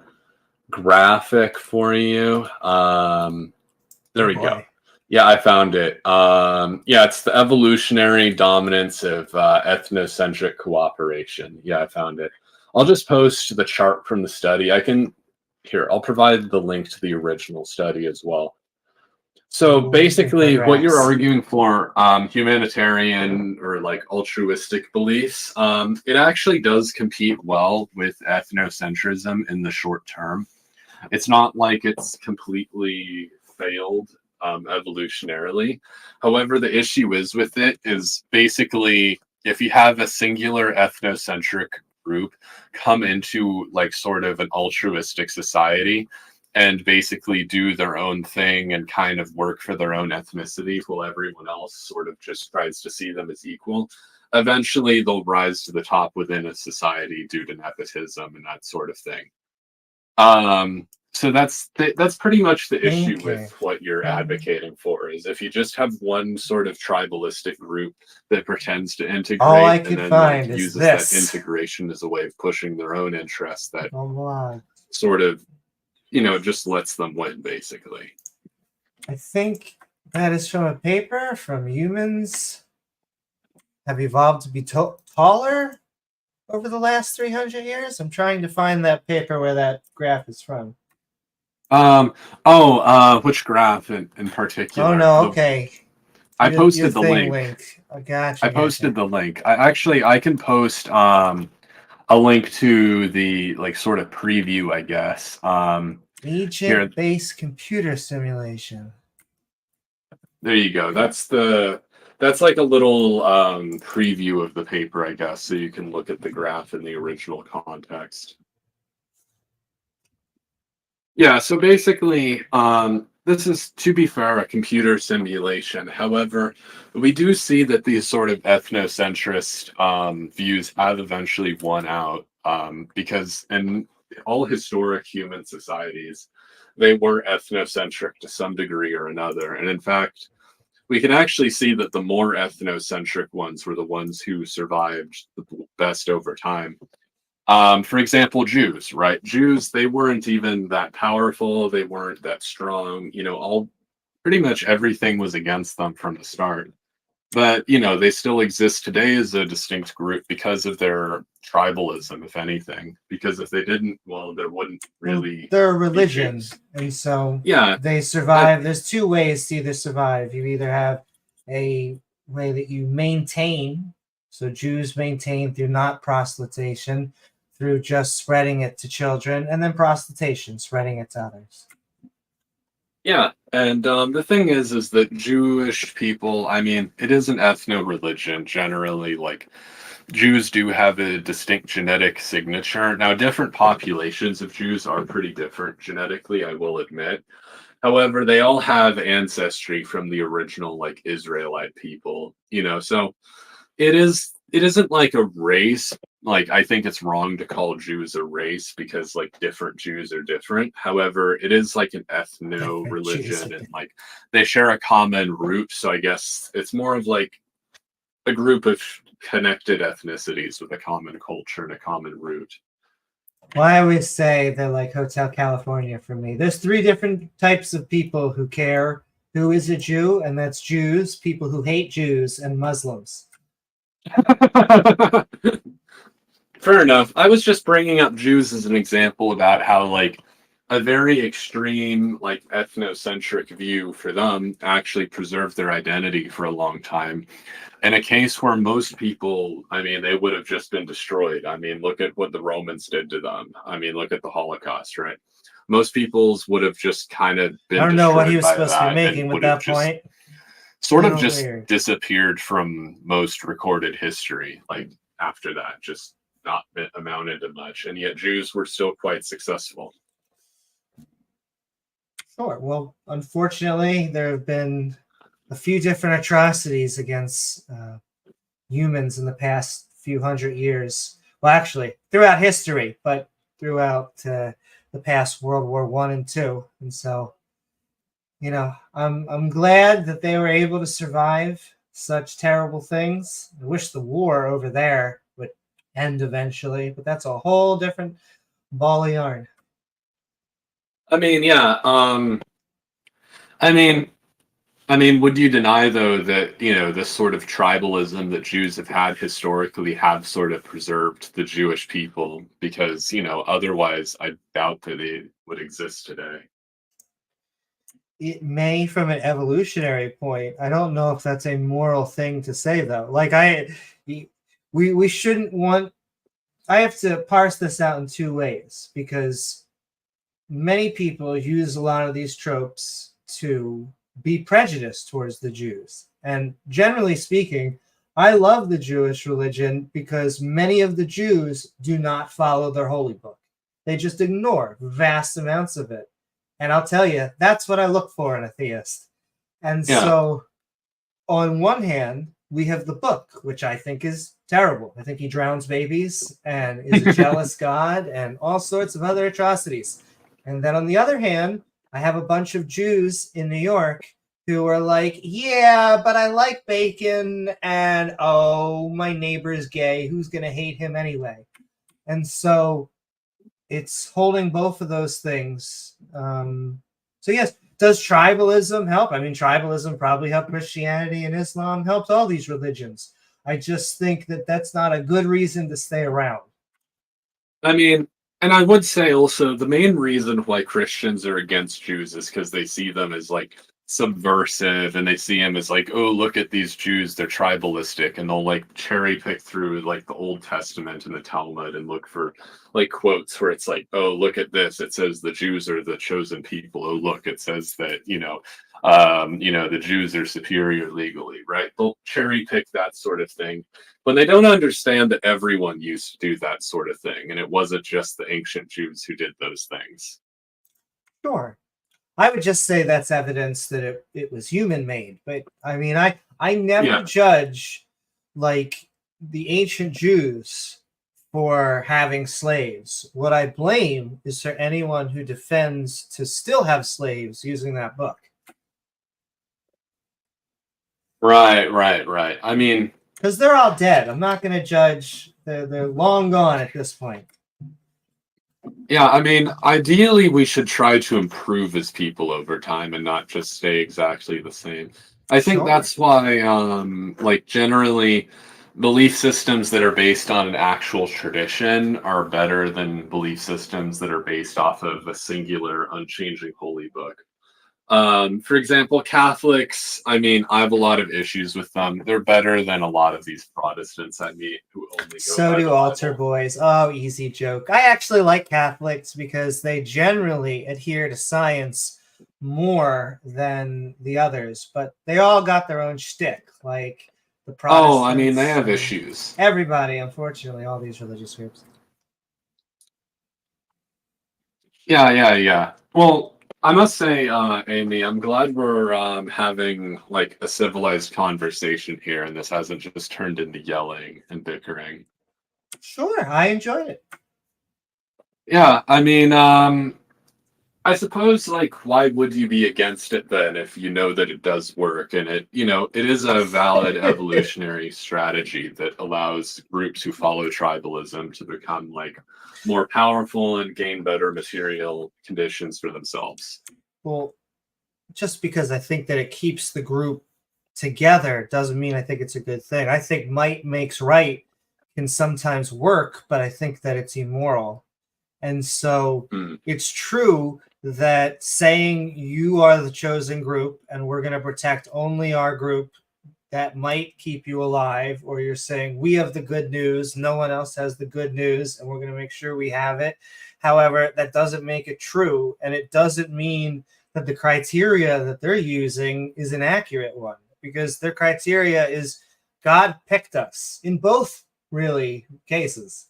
graphic for you. There we go. Yeah, I found it. Yeah, it's the evolutionary dominance of ethnocentric cooperation. Yeah, I found it. I'll just post the chart from the study. I'll provide the link to the original study as well. So basically what you're arguing for, humanitarian or like altruistic beliefs, it actually does compete well with ethnocentrism in the short term. It's not like it's completely failed evolutionarily. However, the issue is with it is basically if you have a singular ethnocentric group come into like sort of an altruistic society and basically do their own thing and kind of work for their own ethnicity while everyone else sort of just tries to see them as equal, eventually they'll rise to the top within a society due to nepotism and that sort of thing. So that's pretty much the issue with what you're advocating for, is if you just have one sort of tribalistic group that pretends to integrate and then like, uses that integration as a way of pushing their own interests, that sort of, you know, just lets them win, basically. I think that is from a paper from humans have evolved to be taller over the last 300 years. I'm trying to find that paper where that graph is from. Which graph in particular? Oh no, okay. I Your posted the thing link. I gotcha. I posted the link. I can post a link to the like sort of preview, I guess. Here, Agent-based computer simulation. there you go. That's like a little preview of the paper, I guess, so you can look at the graph in the original context. Yeah, so basically, this is, to be fair, a computer simulation. However, we do see that these sort of ethnocentrist views have eventually won out, because in all historic human societies, they were ethnocentric to some degree or another. And in fact, we can actually see that the more ethnocentric ones were the ones who survived the best over time. For example, Jews, right? Jews, they weren't even that powerful. They weren't that strong. All pretty much everything was against them from the start. But, they still exist today as a distinct group because of their tribalism, if anything. Because if they didn't, well, there wouldn't really They're a be religion, Jews. and so Yeah, they survive. There's two ways to either survive. You either have a way that you maintain, so Jews maintain through not proselytation, through just spreading it to children, and then prostitution, spreading it to others. yeah, and the thing is that Jewish people, I mean, it is an ethno-religion generally. Like, Jews do have a distinct genetic signature. Now, different populations of Jews are pretty different genetically, I will admit. However, they all have ancestry from the original, like, Israelite people, so it isn't like a race. Like, I think it's wrong to call Jews a race because like different Jews are different. However, it is like an ethno religion and like they share a common root. So I guess it's more of like a group of connected ethnicities with a common culture and a common root. Well, I always say they're like Hotel California for me. There's three different types of people who care who is a Jew, and that's Jews, people who hate Jews, and Muslims. Fair enough. I was just bringing up Jews as an example about how like a very extreme like ethnocentric view for them actually preserved their identity for a long time. In a case where most people, I mean, they would have just been destroyed. I mean, look at what the Romans did to them. I mean, look at the Holocaust, right? Most people's would have just kind of been I don't know what he was by supposed to be that making and with would have that just point. sort of Little just weird. disappeared from most recorded history. Like after that, just not amounted to much. And yet Jews were still quite successful. Sure. Well, unfortunately, there have been a few different atrocities against humans in the past few hundred years. Well, actually, throughout history, but throughout the past World War I and II. And so, I'm glad that they were able to survive such terrible things. I wish the war over there would end eventually, but that's a whole different ball of yarn. I mean, yeah. I mean, would you deny though that this sort of tribalism that Jews have had historically have sort of preserved the Jewish people? Because otherwise, I doubt that it would exist today. It may from an evolutionary point. I don't know if that's a moral thing to say though. Like we shouldn't want. I have to parse this out in two ways because many people use a lot of these tropes to be prejudiced towards the Jews. And generally speaking, I love the Jewish religion because many of the Jews do not follow their holy book. They just ignore vast amounts of it. And I'll tell you, that's what I look for in a theist. And so, on one hand, we have the book, which I think is terrible. I think he drowns babies and is a jealous God and all sorts of other atrocities. And then on the other hand, I have a bunch of Jews in New York who are like, yeah, but I like bacon and, oh, my neighbor's gay. Who's going to hate him anyway? And so it's holding both of those things. So yes, does tribalism help? I mean, tribalism probably helped Christianity and Islam, helped all these religions. I just think that that's not a good reason to stay around. I mean, and I would say also the main reason why Christians are against Jews is because they see them as like subversive, and they see him as like, oh, look at these Jews, they're tribalistic, and they'll like cherry pick through like the Old Testament and the Talmud and look for like quotes where it's like, oh, look at this, it says the Jews are the chosen people. Oh, look, it says that the Jews are superior legally, right? They'll cherry pick that sort of thing when they don't understand that everyone used to do that sort of thing, and it wasn't just the ancient Jews who did those things. Sure. I would just say that's evidence that it was human made. But I mean, I never judge like the ancient Jews for having slaves. What I blame is for anyone who defends to still have slaves using that book. Right. I mean, because they're all dead. I'm not going to judge. They're long gone at this point. Yeah, I mean, ideally, we should try to improve as people over time and not just stay exactly the same. I think that's why, like, generally, belief systems that are based on an actual tradition are better than belief systems that are based off of a singular, unchanging holy book. For example, Catholics, I mean, I have a lot of issues with them. They're better than a lot of these Protestants I meet who only go So do altar boys. Oh, easy joke. I actually like Catholics because they generally adhere to science more than the others, but they all got their own shtick. Like the Protestants. Oh, I mean, they have issues. Everybody, unfortunately, all these religious groups. Yeah. Well, I must say, Amy, I'm glad we're having like a civilized conversation here, and this hasn't just turned into yelling and bickering. Sure, I enjoyed it. Yeah, I mean, I suppose, like, why would you be against it then if you know that it does work and it is a valid evolutionary strategy that allows groups who follow tribalism to become like more powerful and gain better material conditions for themselves. Well, just because I think that it keeps the group together doesn't mean I think it's a good thing. I think might makes right can sometimes work, but I think that it's immoral. And so it's true that saying you are the chosen group and we're going to protect only our group, that might keep you alive, or you're saying we have the good news, no one else has the good news, and we're going to make sure we have it. However, that doesn't make it true, and it doesn't mean that the criteria that they're using is an accurate one, because their criteria is God picked us in both really cases.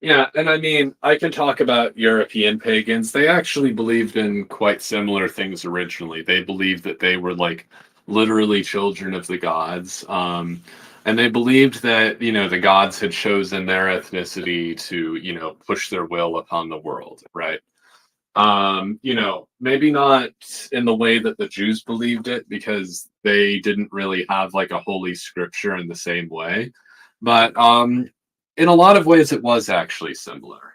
Yeah, and I mean, I can talk about European pagans. They actually believed in quite similar things originally. They believed that they were like literally children of the gods. And they believed that, the gods had chosen their ethnicity to, push their will upon the world, right? Maybe not in the way that the Jews believed it, because they didn't really have like a holy scripture in the same way. But in a lot of ways, it was actually similar.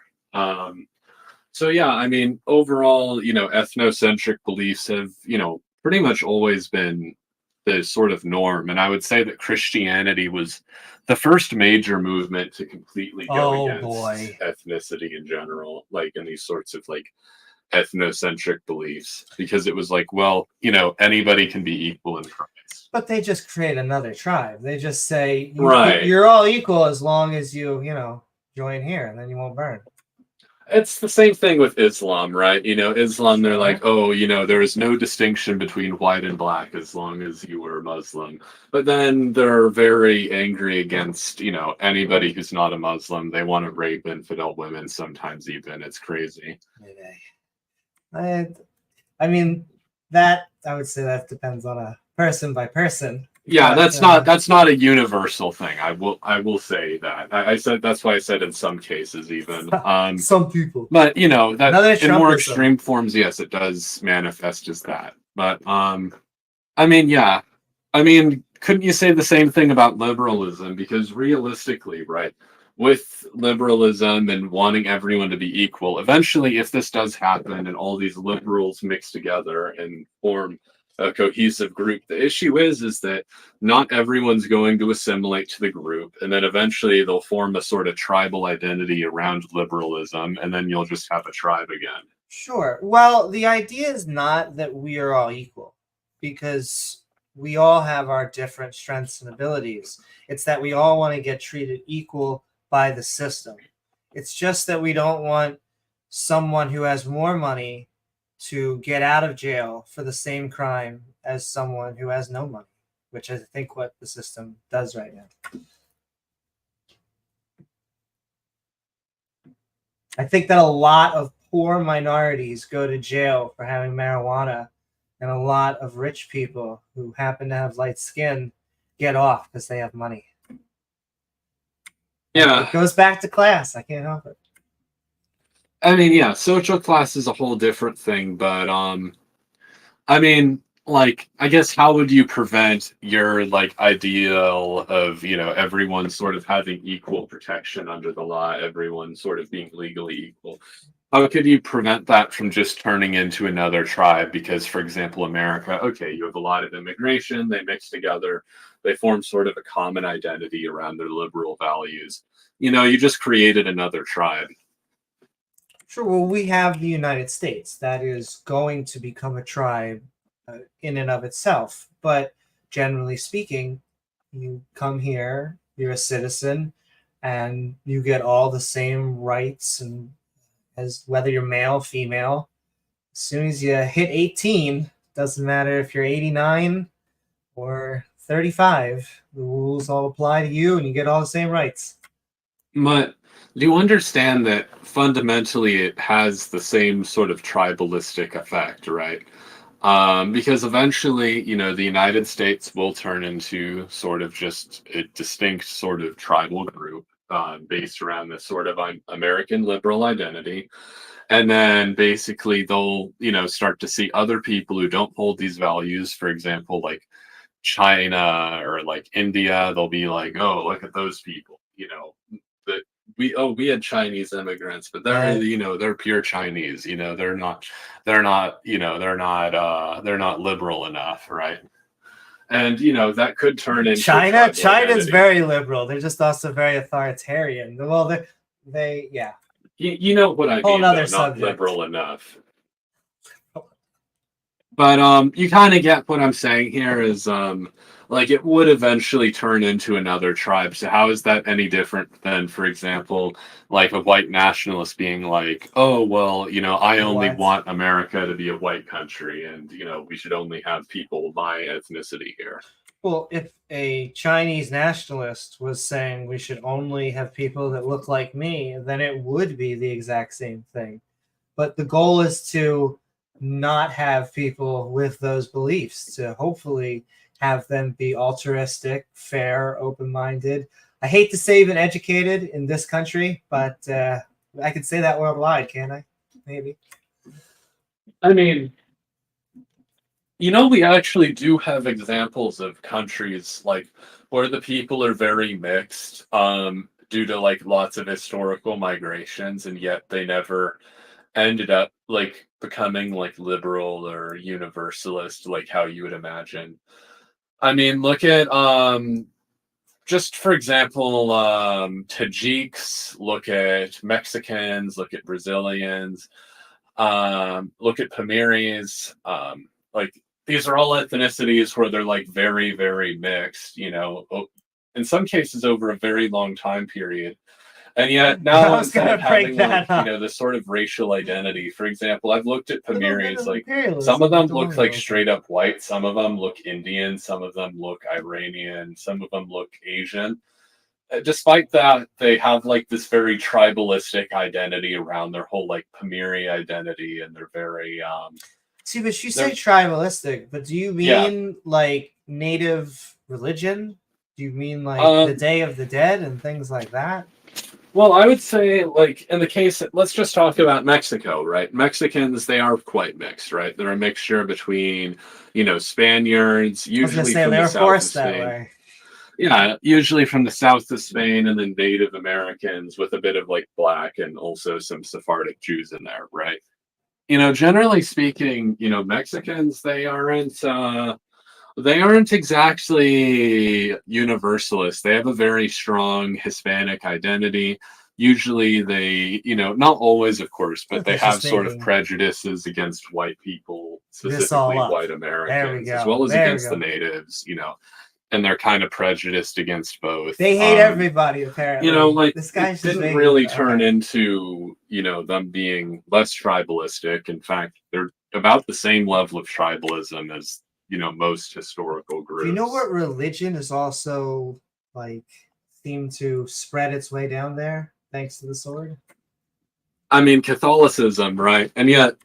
So yeah, I mean, overall, ethnocentric beliefs have, pretty much always been the sort of norm. And I would say that Christianity was the first major movement to completely go against ethnicity in general, like in these sorts of like ethnocentric beliefs, because it was like, well, anybody can be equal in Christ. But they just create another tribe. They just say, you're all equal as long as you join here, and then you won't burn. It's the same thing with Islam, right? Islam, they're like, oh, there is no distinction between white and black as long as you were Muslim. But then they're very angry against, anybody who's not a Muslim. They want to rape infidel women sometimes even. It's crazy. I mean, that I would say that depends on a person by person. Yeah, that's not a universal thing. I will say that. I said that's why I said in some cases even. Some people. But that in more extreme forms, yes, it does manifest as that. But I mean, yeah. I mean, couldn't you say the same thing about liberalism? Because realistically, right, with liberalism and wanting everyone to be equal, eventually, if this does happen and all these liberals mix together and form a cohesive group, the issue is that not everyone's going to assimilate to the group, and then eventually they'll form a sort of tribal identity around liberalism, and then you'll just have a tribe again. Sure. Well, the idea is not that we are all equal, because we all have our different strengths and abilities. It's that we all want to get treated equal by the system. It's just that we don't want someone who has more money to get out of jail for the same crime as someone who has no money, which I think what the system does right now. I think that a lot of poor minorities go to jail for having marijuana, and a lot of rich people who happen to have light skin get off because they have money. Yeah. It goes back to class. I can't help it. I mean, yeah, social class is a whole different thing, but I mean, like, I guess how would you prevent your like ideal of, everyone sort of having equal protection under the law, everyone sort of being legally equal? How could you prevent that from just turning into another tribe? Because, for example, America, okay, you have a lot of immigration, they mix together, they form sort of a common identity around their liberal values. You just created another tribe. Sure. Well, we have the United States that is going to become a tribe in and of itself. But generally speaking, you come here, you're a citizen, and you get all the same rights, and as whether you're male, female. As soon as you hit 18, doesn't matter if you're 89 or 35, the rules all apply to you and you get all the same rights. But do you understand that fundamentally it has the same sort of tribalistic effect, right? Because eventually, the United States will turn into sort of just a distinct sort of tribal group based around this sort of American liberal identity. And then basically they'll, start to see other people who don't hold these values, for example, like China or like India, they'll be like, oh, look at those people, that we had Chinese immigrants, but they're pure Chinese, they're not liberal enough, right? And that could turn into China's identity. very liberal. They're just also very authoritarian. Well, they yeah. You know what I mean, Whole nother though, not subject. liberal enough. But you kind of get what I'm saying here is like it would eventually turn into another tribe. So how is that any different than, for example, like a white nationalist being like, oh, well, I only want America to be a white country and, we should only have people my ethnicity here. Well, if a Chinese nationalist was saying we should only have people that look like me, then it would be the exact same thing. But the goal is to not have people with those beliefs, to hopefully have them be altruistic, fair, open-minded. I hate to say even educated in this country, but I could say that worldwide, can't I? Maybe. I mean, we actually do have examples of countries like where the people are very mixed due to like lots of historical migrations, and yet they never ended up like becoming like liberal or universalist like how you would imagine. I mean, look at just for example, Tajiks, look at Mexicans, look at Brazilians, look at Pamiris, like these are all ethnicities where they're like very, very mixed, in some cases over a very long time period. And yet now instead of having like, this sort of racial identity, for example, I've looked at Pamiris, like some of them look like straight up white, some of them look Indian, some of them look Iranian, some of them look Asian. Despite that, they have like this very tribalistic identity around their whole like Pamiri identity, and they're very See, but you say tribalistic, but do you mean like native religion? Do you mean like the Day of the Dead and things like that? Well, I would say, like, in the case, let's just talk about Mexico, right? Mexicans, they are quite mixed, right? They're a mixture between, Spaniards, usually from the south of Spain. Yeah, usually from the south of Spain, and then Native Americans with a bit of, like, black and also some Sephardic Jews in there, right? Generally speaking, Mexicans, they aren't exactly universalists. They have a very strong Hispanic identity. usually they, not always, of course, but they That's have just sort of making prejudices against white people, this all specifically up. white There we Americans, as go. well as There we against the go. natives, and they're kind of prejudiced against both. They hate everybody, apparently. Like, this guy's it just didn't making really it- turn okay. into, them being less tribalistic. In fact, they're about the same level of tribalism as, most historical groups. Do you know what religion is also like seemed to spread its way down there thanks to the sword? I mean, Catholicism, right? And yet,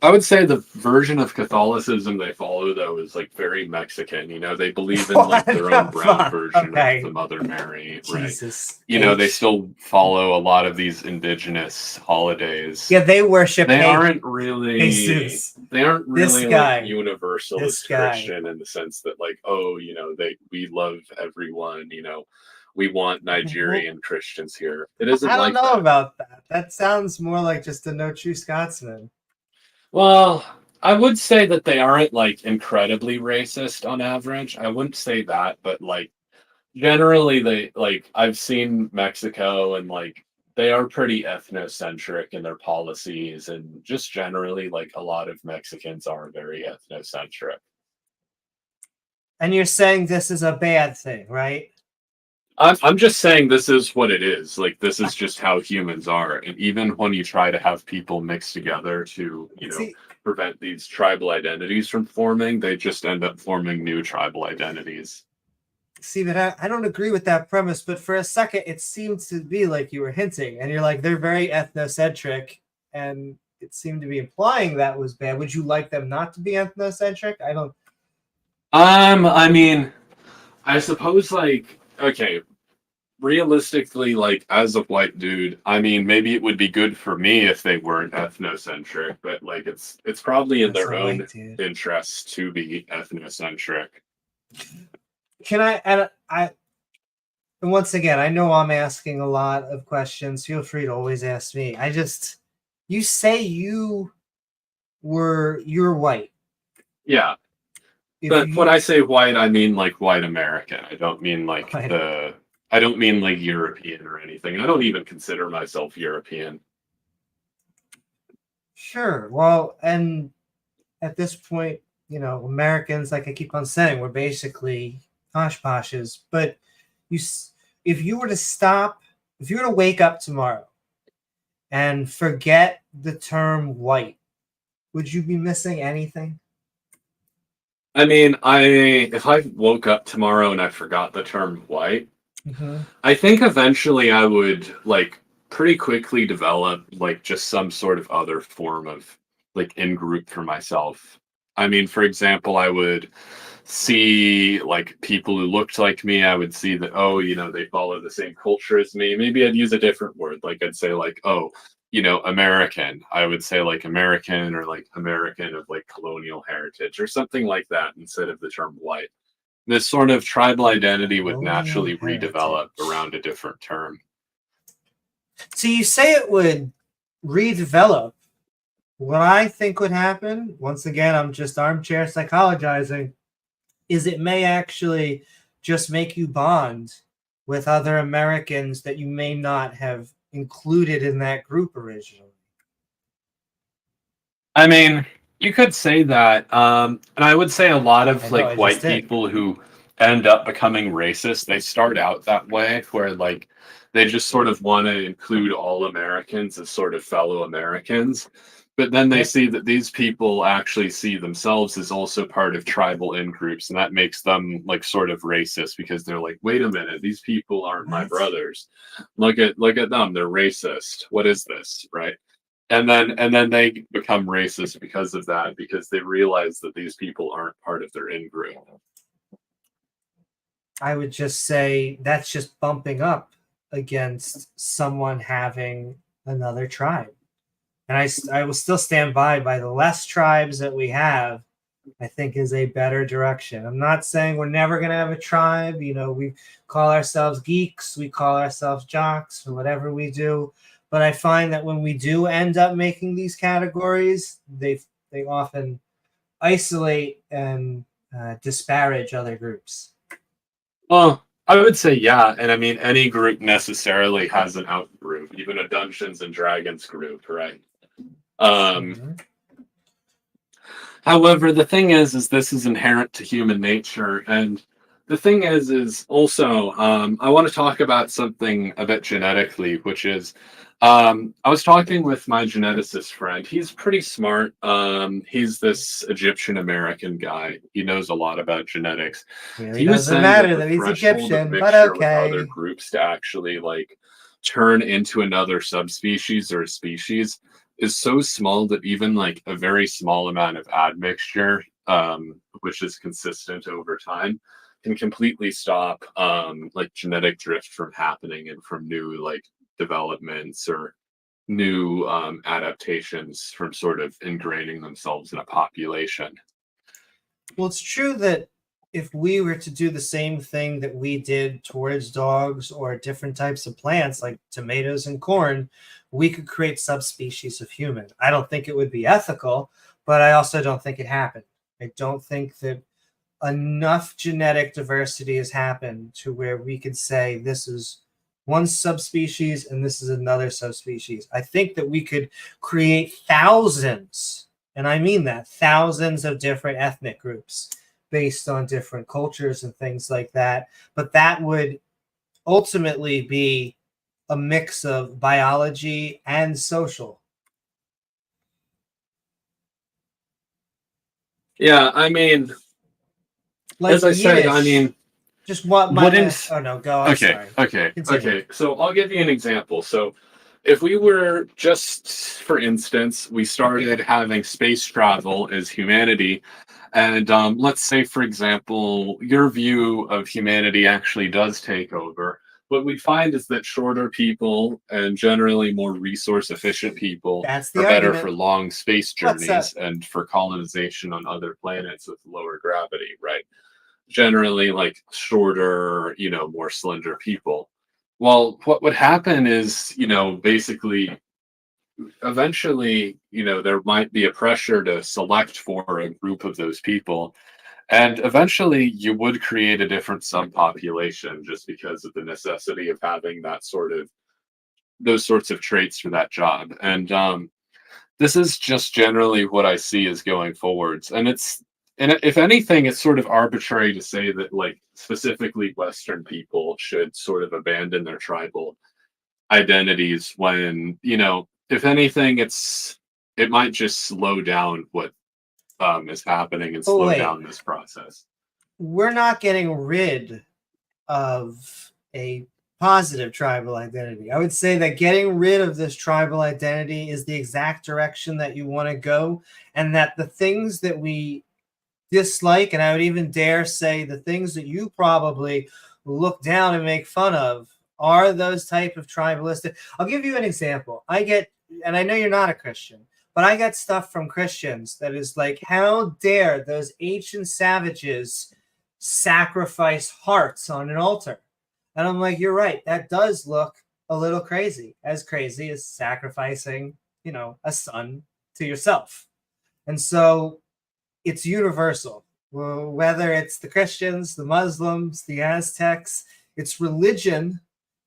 I would say the version of Catholicism they follow, though, is like very Mexican. They believe in like their own brown version of the Mother Mary, right? Jesus. They still follow a lot of these indigenous holidays. Yeah, they worship. They aren't really. Jesus. They aren't really This guy. like universalist Christian in the sense that, like, we love everyone. We want Nigerian Christians here. It isn't. I don't like know that. about that. That sounds more like just a no true Scotsman. Well, I would say that they aren't like incredibly racist on average. I wouldn't say that, but like generally they like I've seen Mexico and like they are pretty ethnocentric in their policies and just generally like a lot of Mexicans are very ethnocentric. And you're saying this is a bad thing, right? I'm just saying this is what it is. Like this is just how humans are. And even when you try to have people mix together to, prevent these tribal identities from forming, they just end up forming new tribal identities. See, but I don't agree with that premise, but for a second it seems to be like you were hinting, and you're like, they're very ethnocentric, and it seemed to be implying that was bad. Would you like them not to be ethnocentric? I don't. I mean, I suppose like okay, realistically, like as a white dude, I mean, maybe it would be good for me if they weren't ethnocentric, but like it's probably in their own interest to be ethnocentric. Can I? And once again, I know I'm asking a lot of questions. Feel free to always ask me. You say you're white. Yeah. But when I say white, I mean like white American. I don't mean like I don't mean like European or anything. I don't even consider myself European. Sure. Well, and at this point, Americans, like I keep on saying, we're basically posh-poshes. But if you were to wake up tomorrow and forget the term white, would you be missing anything? I mean, if I woke up tomorrow and I forgot the term white, I think eventually I would like pretty quickly develop like just some sort of other form of like in group for myself. I mean, for example, I would see like people who looked like me. I would see that, they follow the same culture as me. Maybe I'd use a different word. Like I'd say like, American. I would say like American or like American of like colonial heritage or something like that instead of the term white. This sort of tribal identity would naturally redevelop around a different term. So you say it would redevelop. What I think would happen, once again, I'm just armchair psychologizing, is it may actually just make you bond with other Americans that you may not have included in that group originally. I mean, you could say that. And I would say a lot of like white people who end up becoming racist, they start out that way, where like they just sort of want to include all Americans as sort of fellow Americans. But then they see that these people actually see themselves as also part of tribal in-groups, and that makes them like sort of racist because they're like, wait a minute, these people aren't my brothers. Look at them, they're racist. What is this, right? And then they become racist because of that, because they realize that these people aren't part of their in-group. I would just say that's just bumping up against someone having another tribe. And I will still stand by the less tribes that we have, I think is a better direction. I'm not saying we're never going to have a tribe. We call ourselves geeks. We call ourselves jocks or whatever we do. But I find that when we do end up making these categories, they often isolate and disparage other groups. Well, I would say yeah, and I mean any group necessarily has an out group, even a Dungeons and Dragons group, right? Mhm. However, the thing is this is inherent to human nature, and the thing is also I want to talk about something a bit genetically, which is I was talking with my geneticist friend. He's pretty smart. He's this Egyptian American guy. He knows a lot about genetics. Really He was doesn't saying that matter the that he's threshold of Egyptian, but mixture with other okay. groups to actually like turn into another subspecies or a species is so small that even like a very small amount of admixture, which is consistent over time, can completely stop like genetic drift from happening and from new like developments or new adaptations from sort of ingraining themselves in a population. Well, it's true that if we were to do the same thing that we did towards dogs or different types of plants like tomatoes and corn, we could create subspecies of human. I don't think it would be ethical, but I also don't think it happened. I don't think that enough genetic diversity has happened to where we could say this is one subspecies and this is another subspecies. I think that we could create thousands, and I mean that, thousands of different ethnic groups based on different cultures and things like that. But that would ultimately be a mix of biology and social. Yeah, I mean, Like as I said, I Yiddish. mean, Just what my wouldn't oh no, go, I'm okay, sorry. okay, Continue. okay. So I'll give you an example. So if we were just, for instance, we started having space travel as humanity, and let's say, for example, your view of humanity actually does take over. What we find is that shorter people and generally more resource efficient people That's the are better for argument. long space What's up? journeys and for colonization on other planets with lower gravity, right? Generally like shorter, more slender people. Well, what would happen is, basically eventually, there might be a pressure to select for a group of those people. And eventually you would create a different subpopulation just because of the necessity of having those sorts of traits for that job. And this is just generally what I see as going forwards. And if anything, it's sort of arbitrary to say that like specifically Western people should sort of abandon their tribal identities when, if anything, it might just slow down what is happening and Oh slow wait, down this process. we're not getting rid of a positive tribal identity. I would say that getting rid of this tribal identity is the exact direction that you want to go, and that the things that we dislike, and I would even dare say the things that you probably look down and make fun of, are those type of tribalistic. I'll give you an example. I get, and I know you're not a Christian, but I get stuff from Christians that is like, how dare those ancient savages sacrifice hearts on an altar? And I'm like, you're right. That does look a little crazy as sacrificing, a son to yourself. And so it's universal. Well, whether it's the Christians, the Muslims, the Aztecs, it's religion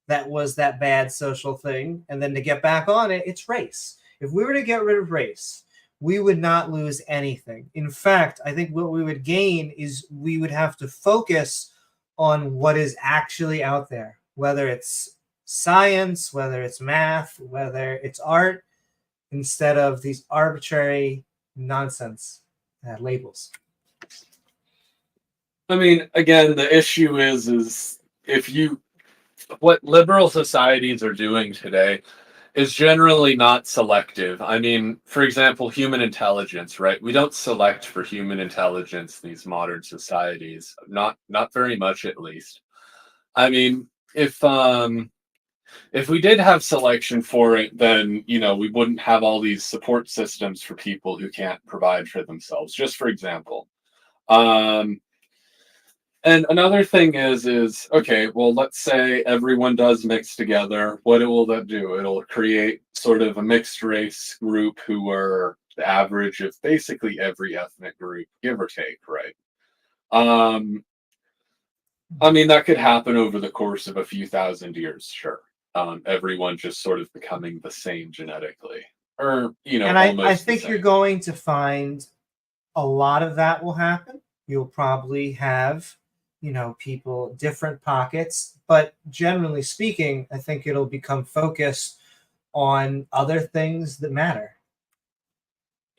that was that bad social thing. And then to get back on it, it's race. If we were to get rid of race, we would not lose anything. In fact, I think what we would gain is we would have to focus on what is actually out there, whether it's science, whether it's math, whether it's art, instead of these arbitrary nonsense labels. I mean, again, the issue is if you what liberal societies are doing today is generally not selective. I mean, for example, human intelligence, right? We don't select for human intelligence these modern societies. Not very much at least. I mean, if we did have selection for it, then we wouldn't have all these support systems for people who can't provide for themselves. Just for example. And another thing is okay, well, let's say everyone does mix together. What will that do? It'll create sort of a mixed race group who are the average of basically every ethnic group, give or take, right? Um, I mean, that could happen over the course of a few thousand years, sure. Everyone just sort of becoming the same genetically, or And I almost the think you're same. going to find a lot of that will happen. You'll probably have, people, different pockets, but generally speaking, I think it'll become focused on other things that matter.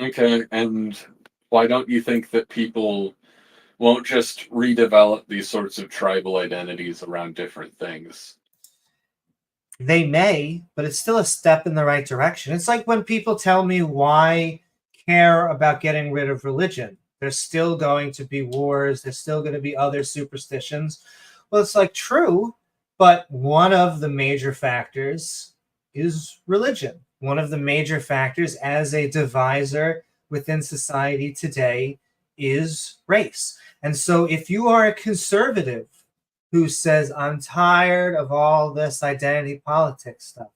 Okay, and why don't you think that people won't just redevelop these sorts of tribal identities around different things? They may, but it's still a step in the right direction. It's like when people tell me why care about getting rid of religion. There's still going to be wars, there's still going to be other superstitions. Well, it's like true, but one of the major factors is religion. One of the major factors as a divisor within society today is race. And so if you are a conservative who says, I'm tired of all this identity politics stuff,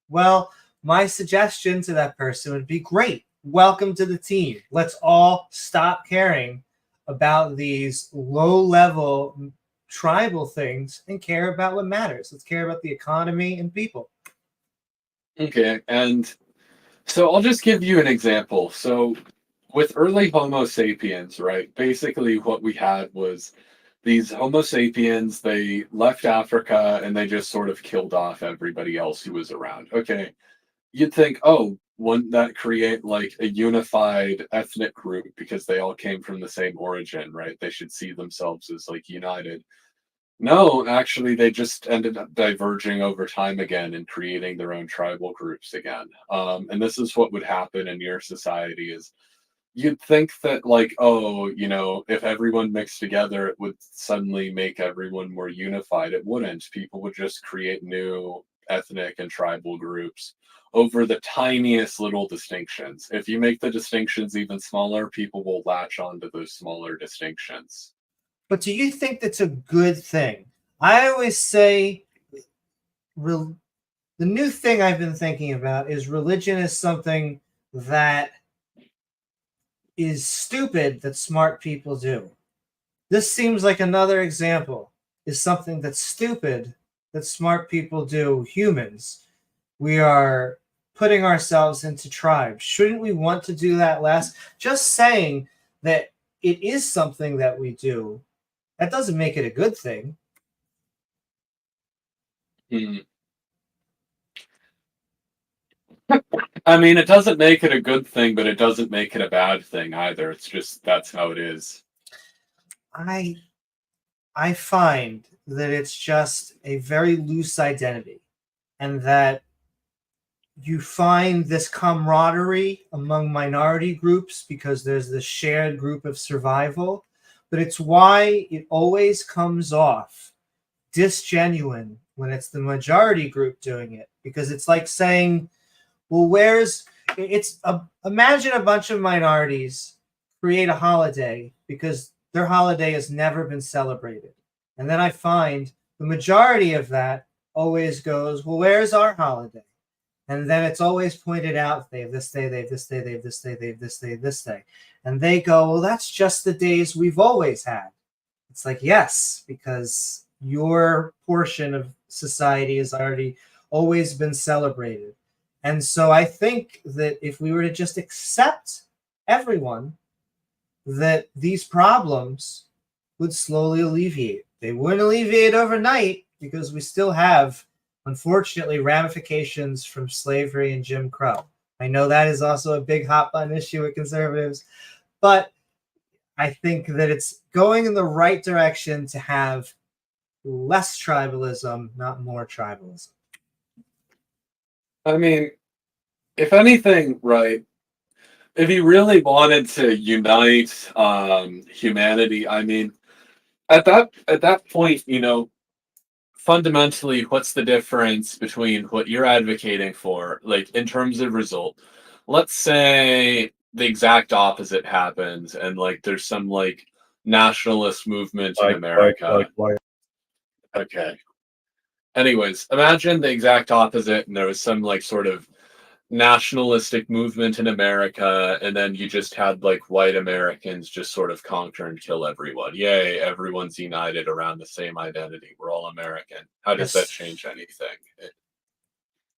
well, my suggestion to that person would be great. Welcome to the team. Let's all stop caring about these low-level tribal things and care about what matters. Let's care about the economy and people. Okay, and so I'll just give you an example. So with early Homo sapiens, right, basically what we had was these Homo sapiens, they left Africa and they just sort of killed off everybody else who was around. Okay, you'd think, oh, wouldn't that create like a unified ethnic group because they all came from the same origin, right? They should see themselves as like united. No, actually, they just ended up diverging over time again and creating their own tribal groups again. And this is what would happen in your society is you'd think that like, oh, if everyone mixed together, it would suddenly make everyone more unified. It wouldn't. People would just create new ethnic and tribal groups over the tiniest little distinctions. If you make the distinctions even smaller, people will latch on to those smaller distinctions. But do you think that's a good thing? I always say the new thing I've been thinking about is religion is something that is stupid that smart people do. This seems like another example is something that's stupid that smart people do, humans. We are putting ourselves into tribes. Shouldn't we want to do that less? Just saying that it is something that we do, that doesn't make it a good thing. Hmm. I mean, it doesn't make it a good thing, but it doesn't make it a bad thing either. It's just that's how it is. I find that it's just a very loose identity, and that you find this camaraderie among minority groups because there's this shared group of survival, but it's why it always comes off disgenuine when it's the majority group doing it, because it's like saying, well, imagine a bunch of minorities create a holiday because their holiday has never been celebrated. And then I find the majority of that always goes, well, where's our holiday? And then it's always pointed out, they have this day, they have this day, they have this day, they have this day, this day. And they go, well, that's just the days we've always had. It's like, yes, because your portion of society has already always been celebrated. And so I think that if we were to just accept everyone, that these problems would slowly alleviate. They wouldn't alleviate overnight because we still have, unfortunately, ramifications from slavery and Jim Crow. I know that is also a big hot button issue with conservatives, but I think that it's going in the right direction to have less tribalism, not more tribalism. I mean, if anything, right, if you really wanted to unite humanity, I mean, at that point, fundamentally, what's the difference between what you're advocating for, like in terms of result? Let's say the exact opposite happens, and like there's some like nationalist movement in America. Okay. Anyways, imagine the exact opposite, and there was some like sort of nationalistic movement in America, and then you just had like white Americans just sort of conquer and kill everyone. Yay, everyone's united around the same identity. We're all American. How does that Yes. change anything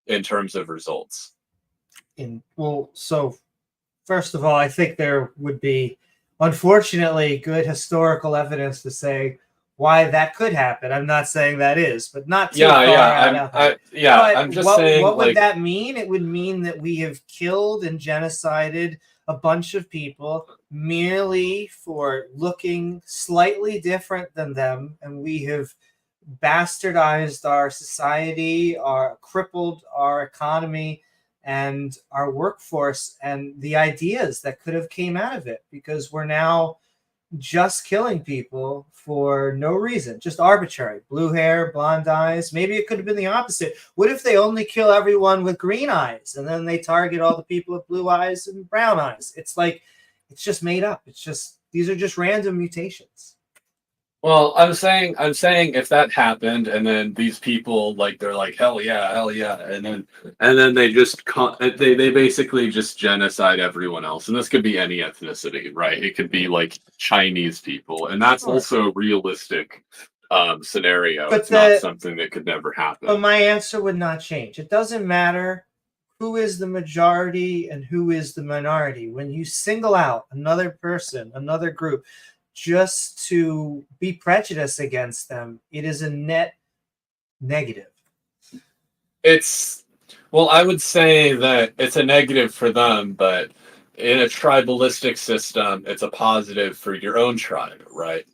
in terms of results? So first of all, I think there would be, unfortunately, good historical evidence to say why that could happen. I'm not saying that is, but not too far out. I'm just saying. What would that mean? It would mean that we have killed and genocided a bunch of people merely for looking slightly different than them, and we have bastardized our society, crippled our economy, and our workforce, and the ideas that could have came out of it, because we're now just killing people for no reason, just arbitrary. Blue hair, blonde eyes. Maybe it could have been the opposite. What if they only kill everyone with green eyes, and then they target all the people with blue eyes and brown eyes? It's like, it's just made up. It's just, these are just random mutations. Well, I'm saying if that happened, and then these people they're like hell yeah, and then they just they basically just genocide everyone else, and this could be any ethnicity, right? It could be like Chinese people, and that's also a realistic scenario. But it's not something that could never happen. But my answer would not change. It doesn't matter who is the majority and who is the minority. When you single out another person, another group, just to be prejudiced against them, it is a net negative. I would say that it's a negative for them, but in a tribalistic system, it's a positive for your own tribe, right?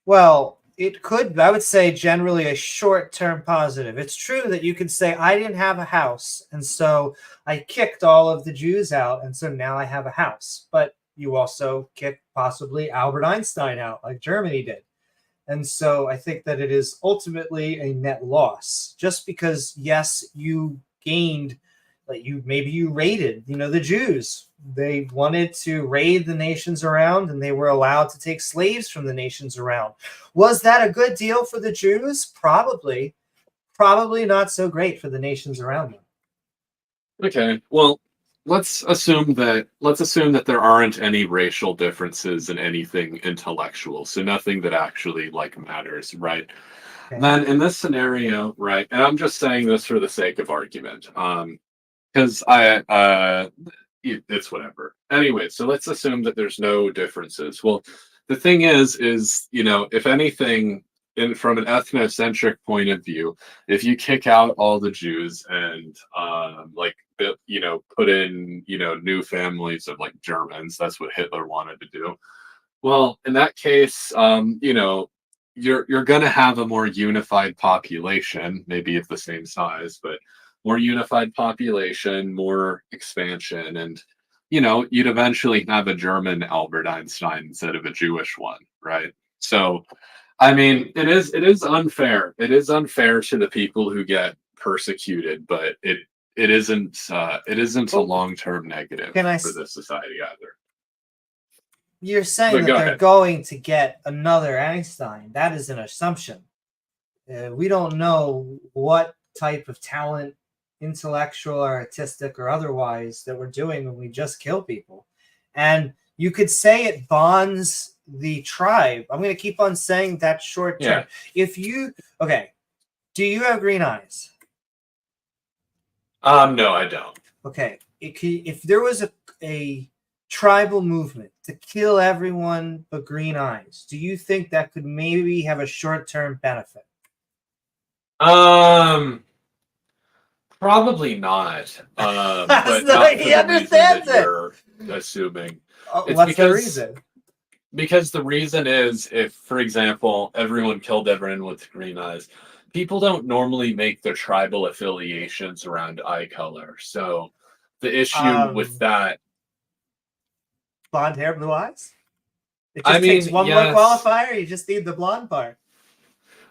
Well, it could, I would say, generally a short-term positive. It's true that you could say, I didn't have a house, and so I kicked all of the Jews out, and so now I have a house. But you also kicked possibly Albert Einstein out, like Germany did. And so I think that it is ultimately a net loss, just because, yes, you gained, maybe you raided, the Jews. They wanted to raid the nations around, and they were allowed to take slaves from the nations around. Was that a good deal for the Jews? Probably. Probably not so great for the nations around them. Okay, well, let's assume that there aren't any racial differences in anything intellectual, so nothing that actually matters, right? Okay. Then in this scenario, right, and I'm just saying this for the sake of argument, because it's whatever. Anyway, so let's assume that there's no differences. Well, the thing is if anything, from an ethnocentric point of view, if you kick out all the Jews and put in new families of Germans, that's what Hitler wanted to do. Well, in that case, you're gonna have a more unified population, maybe of the same size, but more unified population, more expansion, and you'd eventually have a German Albert Einstein instead of a Jewish one, right? So I mean, it is unfair. It is unfair to the people who get persecuted, but it isn't a long-term negative for this society either. You're saying that they're going to get another Einstein. That is an assumption. We don't know what type of talent, intellectual or artistic or otherwise, that we're doing when we just kill people. And you could say it bonds the tribe. I'm going to keep on saying that short term. Yeah. Do you have green eyes? No, I don't. Okay. If there was a tribal movement to kill everyone but green eyes, do you think that could maybe have a short-term benefit? Probably not. But not he understands it. You're assuming. What's the reason? Because the reason is, if, for example, everyone killed everyone with green eyes, people don't normally make their tribal affiliations around eye color. So the issue with that... Blonde hair, blue eyes? It just takes one more qualifier, you just need the blonde part.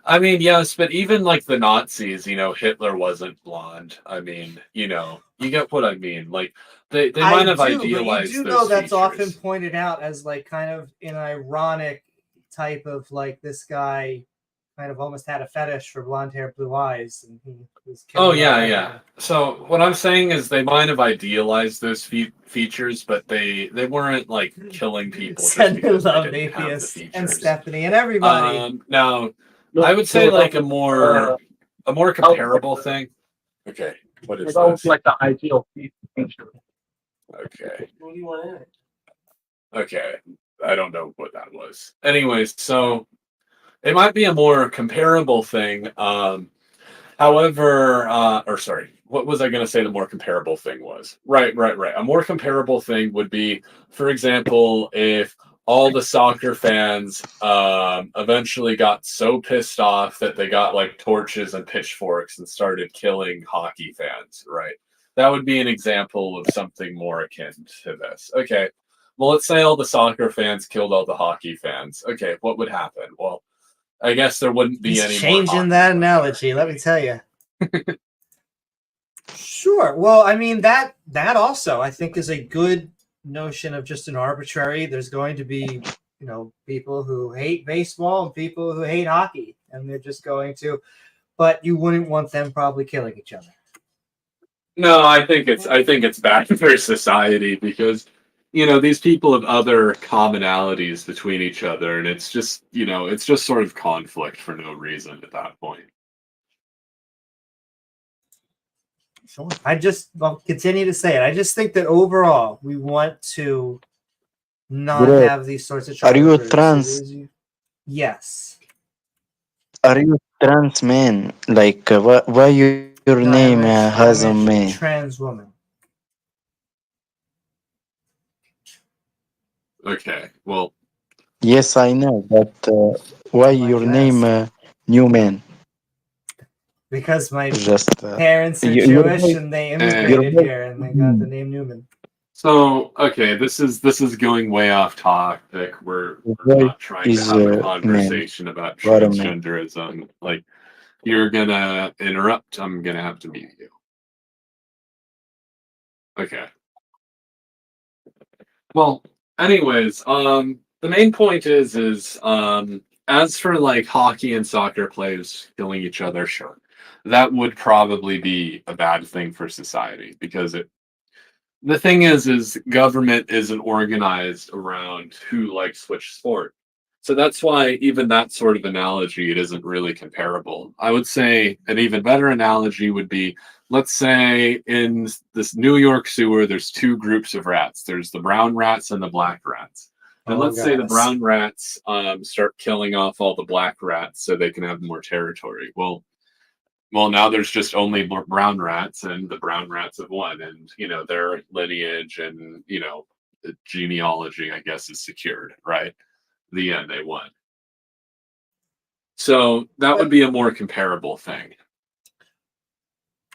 I mean, yes, but even the Nazis, Hitler wasn't blonde. I mean, you get what I mean. They might have idealized those features. You do know that's often pointed out as kind of an ironic type of this guy kind of almost had a fetish for blonde hair, blue eyes, and he was. Oh killing yeah, off yeah. So what I'm saying is they might have idealized those features, but they weren't like killing people just Send because they love didn't have the atheist and features. Stephanie and everybody. Now I would say like a more comparable thing. Okay, what is this? Like the ideal feature. Okay. What do you want in it? Okay, I don't know what that was. Anyways, so it might be a more comparable thing. However, or sorry, what was I going to say the more comparable thing was? Right. A more comparable thing would be, for example, if all the soccer fans eventually got so pissed off that they got like torches and pitchforks and started killing hockey fans, right? That would be an example of something more akin to this. Okay, well, let's say all the soccer fans killed all the hockey fans. Okay, what would happen? Well, I guess there wouldn't be He's any changing more that analogy, let me tell you. Sure. Well, I mean that also I think is a good notion of just an arbitrary. There's going to be, people who hate baseball and people who hate hockey, and they're just going to. But you wouldn't want them probably killing each other. No, I think it's bad for society because these people have other commonalities between each other, and it's just sort of conflict for no reason at that point. Sure. I'll continue to say it. I just think that overall we want to not have these sorts of Are you characters. trans? Yes. Are you trans man? Like, why your No, name I'm has a actually man? trans woman. Okay, well, Yes, I know, but why Why'd your you name ask? Newman? Because my Just parents are your Jewish voice, and they your immigrated voice. here and they got the name Newman. so okay, this is going way off topic. We're Your voice not trying to is have a man. conversation about What a man. transgenderism. Like, you're gonna interrupt, I'm gonna have to mute you. Okay. Well, anyways, the main point is as for like hockey and soccer players killing each other, sure, that would probably be a bad thing for society because the thing is government isn't organized around who likes which sport. So that's why even that sort of analogy, it isn't really comparable. I would say an even better analogy would be, let's say in this New York sewer, there's two groups of rats. There's the brown rats and the black rats. And let's say the brown rats start killing off all the black rats so they can have more territory. Well, now there's just only brown rats, and the brown rats have won, and their lineage and genealogy, I guess, is secured, right? The end, they won. So that would be a more comparable thing.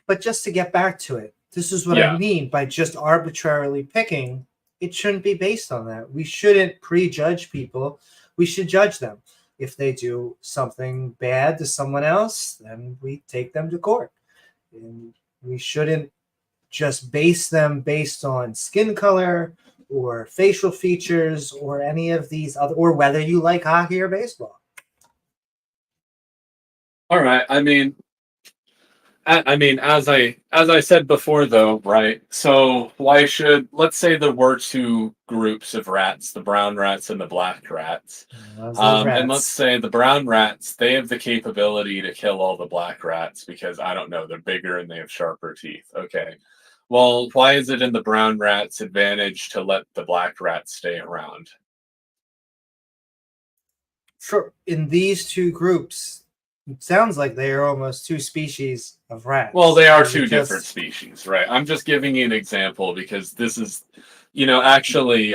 But just to get back to it, this is what I mean by just arbitrarily picking. It shouldn't be based on that. We shouldn't prejudge people. We should judge them. If they do something bad to someone else, then we take them to court. And we shouldn't just base them based on skin color or facial features or any of these other, or whether you like hockey or baseball. All right. I mean, as I said before, though, right? So let's say there were two groups of rats, the brown rats and the black rats. And let's say the brown rats, they have the capability to kill all the black rats because, I don't know, they're bigger and they have sharper teeth. Okay. Well, why is it in the brown rat's advantage to let the black rats stay around? Sure. In these two groups, it sounds like they are almost two species of rats. Well, they are two different species, right? I'm just giving you an example because this is, actually,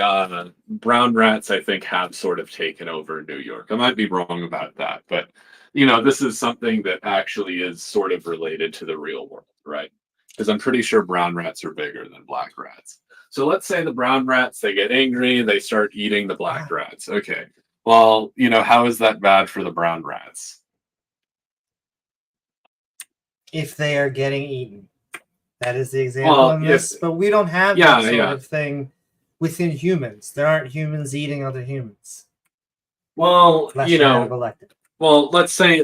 brown rats, I think, have sort of taken over New York. I might be wrong about that, but, this is something that actually is sort of related to the real world, right? Because I'm pretty sure brown rats are bigger than black rats. So let's say the brown rats, they get angry, they start eating the black rats. Okay. Well, how is that bad for the brown rats? If they are getting eaten. That is the example in this. But we don't have that sort of thing within humans. There aren't humans eating other humans. Well, elected. Well, let's say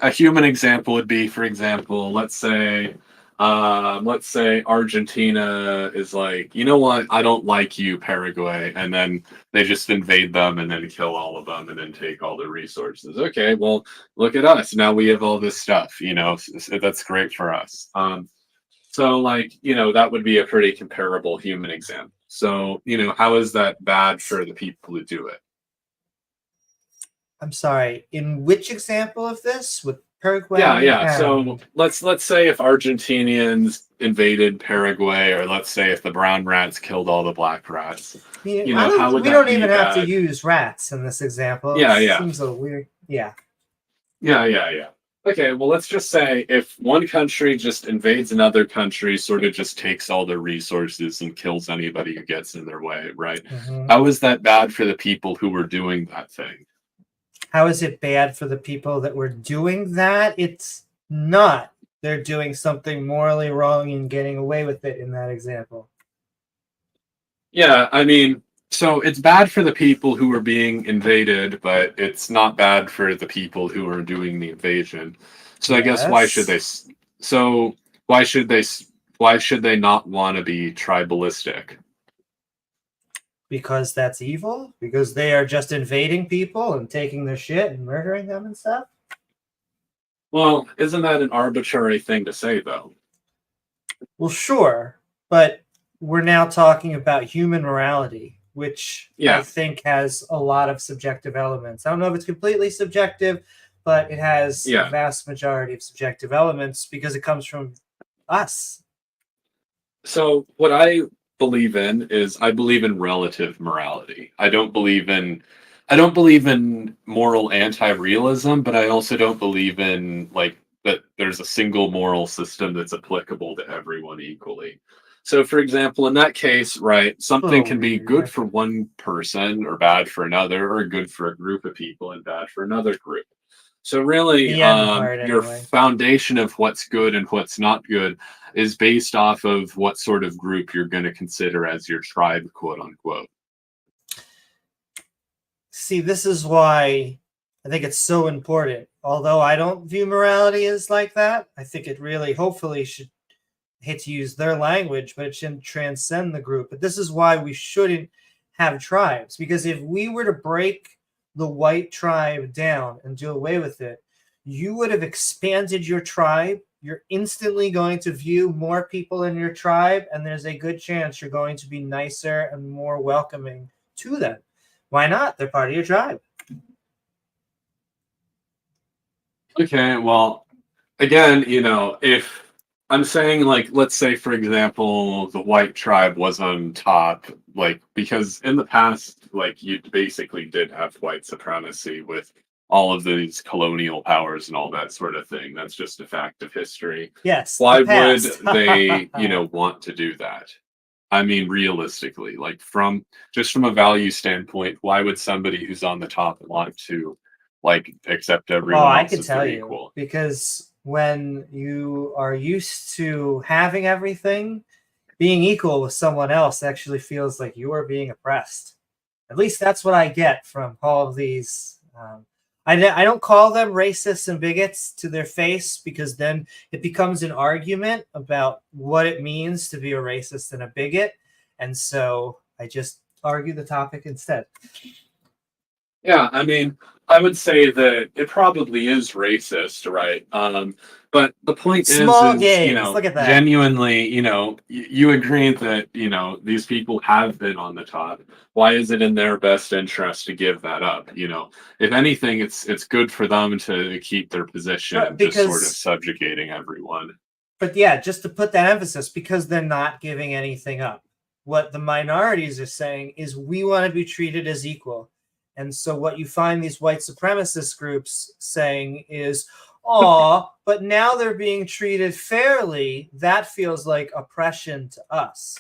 a human example would be, for example, let's say Argentina is like, you know what, I don't like you, Paraguay, and then they just invade them and then kill all of them and then take all their resources. Okay, well, look at us. Now we have all this stuff, that's great for us. So like, that would be a pretty comparable human example. So, how is that bad for the people who do it? I'm sorry. In which example of this with Paraguay? Yeah. So let's say if Argentinians invaded Paraguay, or let's say if the brown rats killed all the black rats. we How would that don't be even have to bad? use rats in this example. Yeah, It yeah. seems a little weird. Yeah. Yeah. Okay, well, let's just say if one country just invades another country, sort of just takes all their resources and kills anybody who gets in their way, right? Mhm. How is that bad for the people who were doing that thing? How is it bad for the people that were doing that? It's not. They're doing something morally wrong and getting away with it in that example. Yeah, I mean, so it's bad for the people who are being invaded, but it's not bad for the people who are doing the invasion. So I guess why should they? Yes. So why should they? Why should they not want to be tribalistic? Because that's evil? Because they are just invading people and taking their shit and murdering them and stuff? Well, isn't that an arbitrary thing to say, though? Well, sure, but we're now talking about human morality, which Yeah. I think has a lot of subjective elements. I don't know if it's completely subjective, but it has Yeah. a vast majority of subjective elements because it comes from us. So what I believe in is I believe in relative morality. I don't believe in moral anti-realism, but I also don't believe in like that there's a single moral system that's applicable to everyone equally. So for example, in that case, right, something can be good for one person or bad for another, or good for a group of people and bad for another group. So really, The end part, your anyway. foundation of what's good and what's not good is based off of what sort of group you're going to consider as your tribe, quote unquote. See, this is why I think it's so important. Although I don't view morality as like that, I think it really, hopefully, should, I hate to use their language, but it shouldn't transcend the group. But this is why we shouldn't have tribes. Because if we were to break the white tribe down and do away with it, you would have expanded your tribe. You're instantly going to view more people in your tribe, and there's a good chance you're going to be nicer and more welcoming to them. Why not? They're part of your tribe. Okay, well, again, if I'm saying, like, let's say, for example, the white tribe was on top, like, because in the past, like, you basically did have white supremacy with all of these colonial powers and all that sort of thing. That's just a fact of history. Yes. Why the would past. they, want to do that? I mean, realistically, like from a value standpoint, why would somebody who's on the top want to like accept everyone I else can as tell their you equal? because when you are used to having everything, being equal with someone else actually feels like you are being oppressed. At least that's what I get from all of these. I don't call them racists and bigots to their face because then it becomes an argument about what it means to be a racist and a bigot. And so I just argue the topic instead. Yeah, I mean, I would say that it probably is racist, right? But the point Small is, gains. Look at that. genuinely, you agree that, these people have been on the top. Why is it in their best interest to give that up? If anything, it's good for them to keep their position and just sort of subjugating everyone. But yeah, just to put that emphasis, because they're not giving anything up. What the minorities are saying is we want to be treated as equal. And so what you find these white supremacist groups saying is, but now they're being treated fairly. That feels like oppression to us.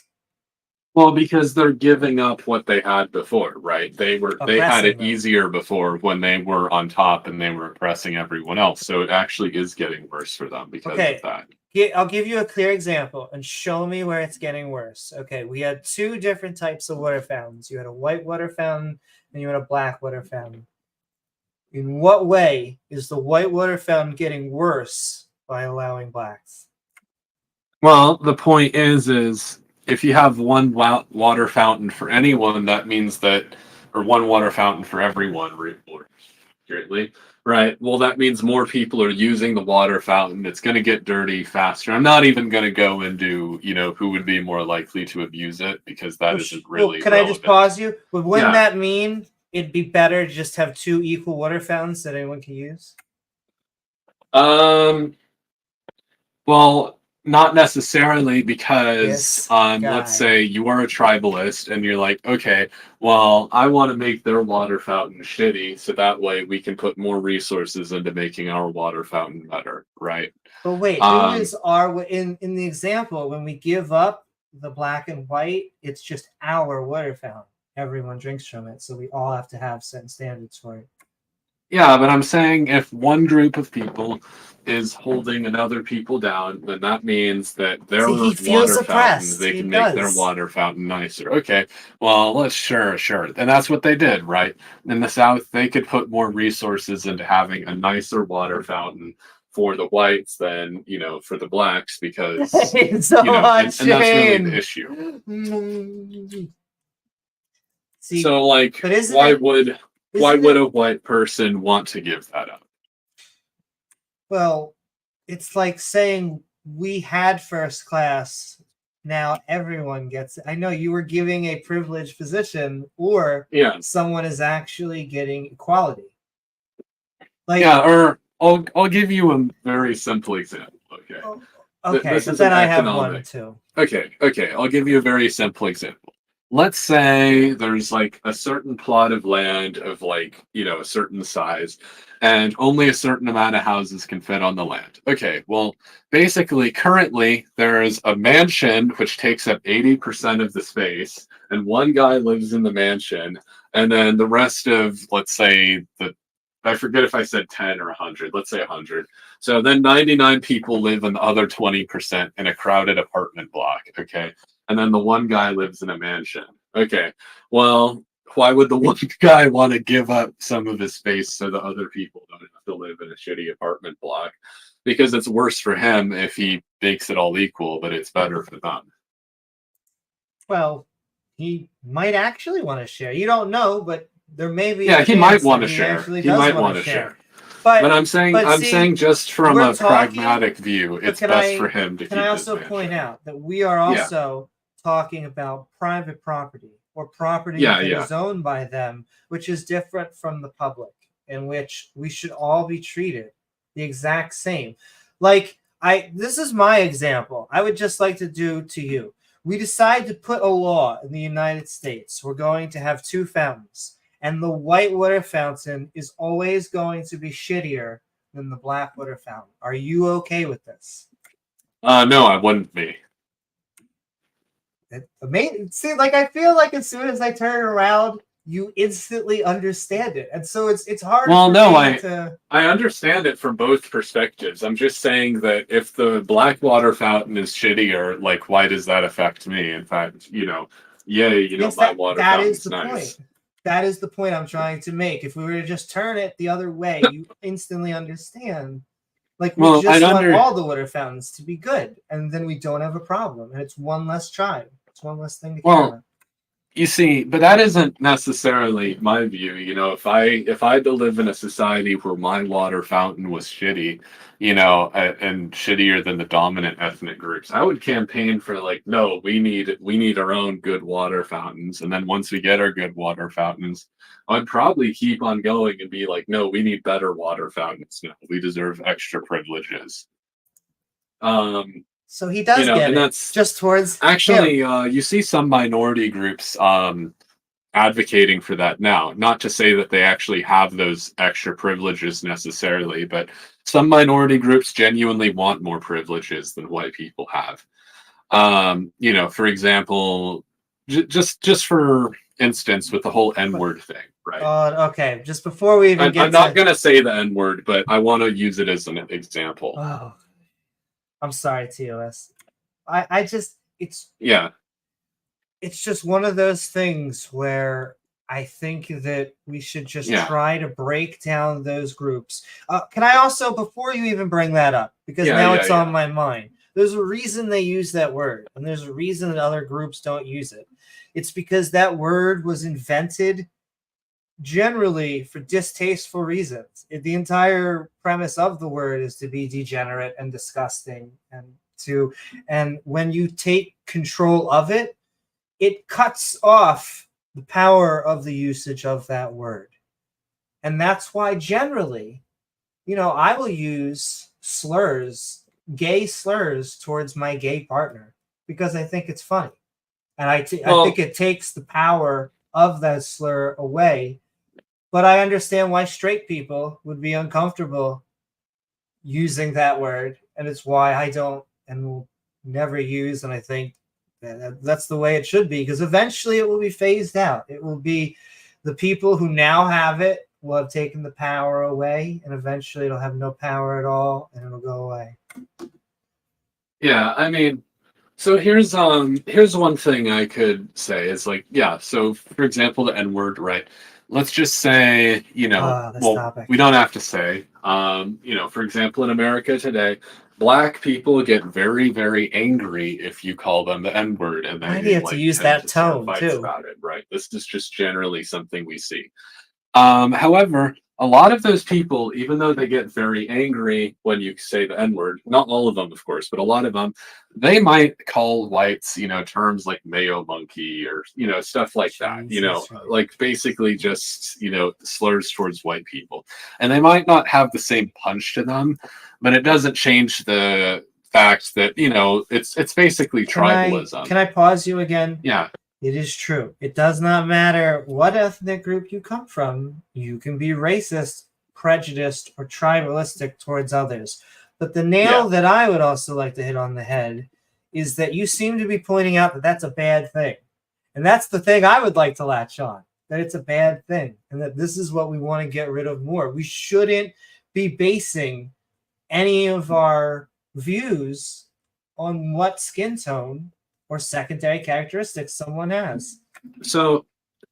Well, because they're giving up what they had before, right? They had it easier before when they were on top and they were oppressing everyone else. So it actually is getting worse for them because of that. I'll give you a clear example and show me where it's getting worse. Okay, we had two different types of water fountains. You had a white water fountain and you had a black water fountain. In what way is the white water fountain getting worse by allowing blacks? Well, the point is if you have one water fountain for anyone, that means that, or one water fountain for everyone, accurately, right? Well, that means more people are using the water fountain. It's going to get dirty faster. I'm not even going to go into, who would be more likely to abuse it, because that isn't really Can I just relevant. pause you? Wouldn't Yeah. that mean it'd be better to just have two equal water fountains that anyone can use? Well, not necessarily, because This guy. let's say you are a tribalist and you're like, okay, well, I want to make their water fountain shitty, so that way we can put more resources into making our water fountain better, right? But wait, who is our in the example when we give up the black and white? It's just our water fountain. Everyone drinks from it, so we all have to have certain standards for it. Yeah, but I'm saying if one group of people is holding another people down, then that means that their he feels water fountain, oppressed. they He can make their does. water fountain nicer. Okay, well, sure. And that's what they did, right? In the South, they could put more resources into having a nicer water fountain for the whites than, for the blacks, because, It's so much and that's really the change. issue. See, So, like, but isn't why it- would a white person want to give that up? Well, it's like saying we had first class. Now everyone gets it. I know you were giving a privileged position, or Yeah. someone is actually getting equality. Like, Yeah, or I'll give you a very simple example. Okay. Okay, This but is then an I have economic- one too. Okay. I'll give you a very simple example. Let's say there's like a certain plot of land of like, a certain size, and only a certain amount of houses can fit on the land. Okay, well, basically, currently, there's a mansion which takes up 80% of the space, and one guy lives in the mansion, and then the rest of, let's say, I forget if I said 10 or 100, let's say 100. So then 99 people live in the other 20% in a crowded apartment block, okay? And then the one guy lives in a mansion. Okay, well, why would the one guy want to give up some of his space so the other people don't have to live in a shitty apartment block? Because it's worse for him if he makes it all equal, but it's better for them. Well, he might actually want to share. You don't know, but there may be. Yeah, a he might chance want that to he share. actually He does might wanna want to share. But I'm saying just from we're a talking- pragmatic view, it's can best I- for him to keep Can I his also mansion. point out that we are also talking about private property, or property that is owned by them, which is different from the public, in which we should all be treated the exact same. Like, this is my example. I would just like to do to you. We decide to put a law in the United States. We're going to have two fountains, and the white water fountain is always going to be shittier than the black water fountain. Are you okay with this? No, I wouldn't be. See, like, I feel like as soon as I turn around, you instantly understand it, and so it's hard. Well, for no, me to... I understand it from both perspectives. I'm just saying that if the black water fountain is shittier, like, why does that affect me? In fact, yay, Yes, my water that fountain's is the nice. point. That is the point I'm trying to make. If we were to just turn it the other way, you instantly understand. Like, we just want all the water fountains to be good, and then we don't have a problem, and it's one less tribe. It's one less thing to care about. You see, but that isn't necessarily my view. If I had to live in a society where my water fountain was shitty, and shittier than the dominant ethnic groups, I would campaign for, like, no, we need our own good water fountains. And then once we get our good water fountains, I'd probably keep on going and be like, no, we need better water fountains now. We deserve extra privileges. So he does get and it, that's just towards actually him. You see some minority groups advocating for that now. Not to say that they actually have those extra privileges necessarily, but some minority groups genuinely want more privileges than white people have. For example, just for instance, with the whole N-word thing, right? Okay, just before we even I'm not going to say the N-word, but I want to use it as an example. Oh, I'm sorry, TOS. I just, it's just one of those things where I think that we should just Yeah. try to break down those groups. Can I also, before you even bring that up, because Yeah, now yeah, it's yeah. on my mind, there's a reason they use that word, and there's a reason that other groups don't use it. It's because that word was invented generally for distasteful reasons. The entire premise of the word is to be degenerate and disgusting, and when you take control of it, it cuts off the power of the usage of that word. And that's why generally, I will use slurs, gay slurs towards my gay partner because I think it's funny. And I think it takes the power of that slur away. But I understand why straight people would be uncomfortable using that word. And it's why I don't and will never use. And I think that's the way it should be, because eventually it will be phased out. It will be the people who now have it will have taken the power away, and eventually it'll have no power at all, and it'll go away. Yeah, I mean, so here's one thing I could say is like, yeah, so for example, the N-word, right? Let's just say, topic. we don't have to say, for example, in America today, Black people get very, very angry if you call them the N-word, and I they have to use that start tone fights too. about it, right? This is just generally something we see. However, a lot of those people, even though they get very angry when you say the N-word, not all of them, of course, but a lot of them, they might call whites, terms like mayo monkey or, stuff like that, like basically just, slurs towards white people. And they might not have the same punch to them, but it doesn't change the fact that, it's basically tribalism. Can I pause you again? Yeah. It is true. It does not matter what ethnic group you come from. You can be racist, prejudiced, or tribalistic towards others. But the nail that I would also like to hit on the head is that you seem to be pointing out that that's a bad thing. And that's the thing I would like to latch on, that it's a bad thing, and that this is what we want to get rid of more. We shouldn't be basing any of our views on what skin tone or secondary characteristics someone has. So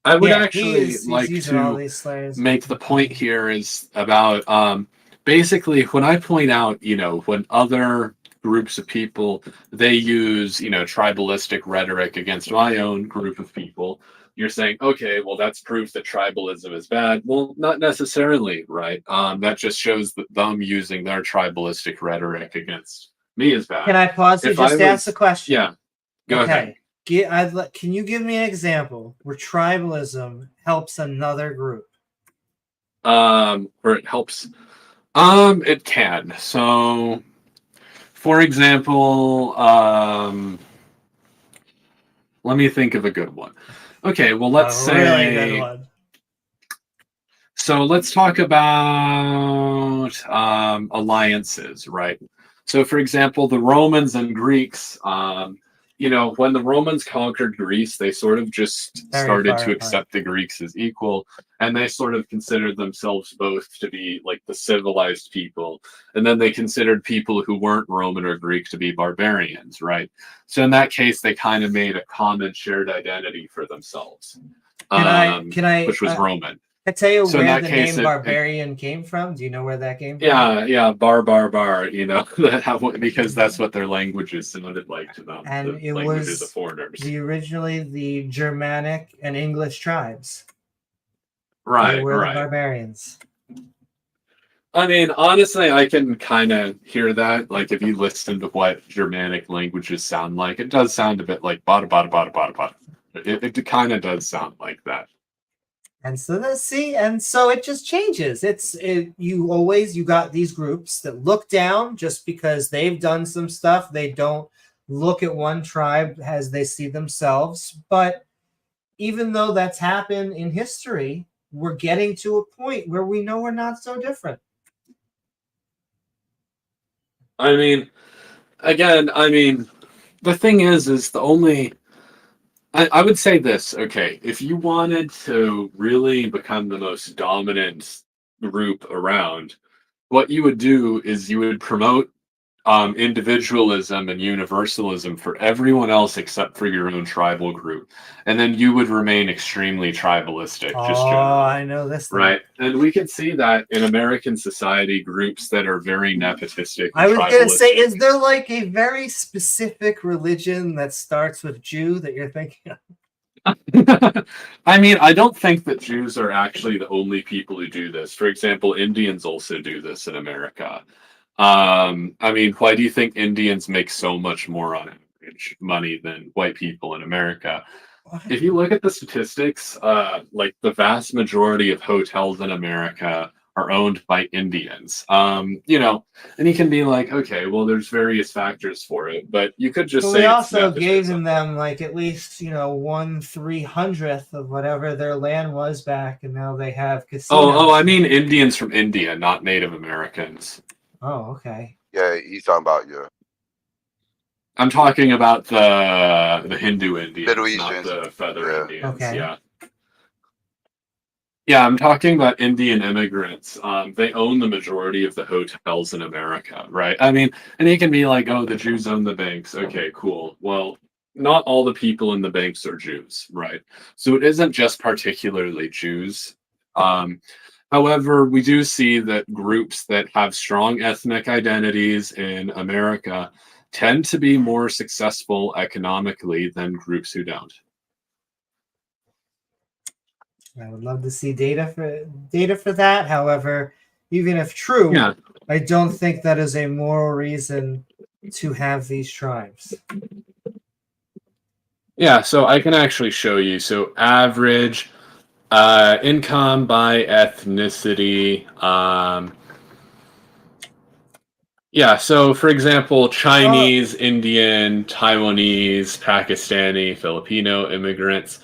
I would actually like to make the point here is about basically when I point out, when other groups of people, they use, tribalistic rhetoric against my own group of people, you're saying, okay, well, that's proof that tribalism is bad. Well, not necessarily, right? That just shows that them using their tribalistic rhetoric against me is bad. Can I pause you? Just ask the question. Yeah. Go ahead. Can you give me an example where tribalism helps another group? Where it helps. It can. So, for example, let me think of a good one. Okay, well, let's say. Really good one. So let's talk about alliances, right? So, for example, the Romans and Greeks. When the Romans conquered Greece, they sort of just started to accept the Greeks as equal, and they sort of considered themselves both to be like the civilized people, and then they considered people who weren't Roman or Greek to be barbarians, right? So in that case, they kind of made a common shared identity for themselves, which was Roman. I tell you where the name barbarian came from. Do you know where that came from? Yeah, bar, because that's what their languages sounded like to them. And it languages was of foreigners. Originally the Germanic and English tribes. Right, they were the barbarians. I mean, honestly, I can kind of hear that. Like, if you listen to what Germanic languages sound like, it does sound a bit like bada bada bada bada bada. It kind of does sound like that. And so it just changes. You got these groups that look down just because they've done some stuff. They don't look at one tribe as they see themselves. But even though that's happened in history, we're getting to a point where we know we're not so different. I mean, the thing is the only. I would say this, okay, if you wanted to really become the most dominant group around, what you would do is you would promote individualism and universalism for everyone else except for your own tribal group, and then you would remain extremely tribalistic. Just generally. I know this thing. Right, and we can see that in American society, groups that are very nepotistic. I was going to say, is there like a very specific religion that starts with Jew that you're thinking of? I mean, I don't think that Jews are actually the only people who do this. For example, Indians also do this in America. I mean, why do you think Indians make so much more on average money than white people in America? What? If you look at the statistics, like the vast majority of hotels in America are owned by Indians. You know, and you can be like, okay, well, there's various factors for it, but you could just But say we it's also gave nepotism. them like at least 1/300th of whatever their land was back, and now they have casinos. Oh, I mean Indians from India, not Native Americans. Oh, okay. Yeah, he's talking about I'm talking about the Hindu Indians, Middle not Easterns. the feather Yeah. Indians. Okay. Yeah. Yeah, I'm talking about Indian immigrants. They own the majority of the hotels in America, right? I mean, and you can be like, oh, the Jews own the banks. Okay, cool. Well, not all the people in the banks are Jews, right? So it isn't just particularly Jews. However, we do see that groups that have strong ethnic identities in America tend to be more successful economically than groups who don't. I would love to see data for that. However, even if true, Yeah. I don't think that is a moral reason to have these tribes. Yeah, so I can actually show you. So average income by ethnicity. Yeah, so for example, Chinese, Indian, Taiwanese, Pakistani, Filipino immigrants,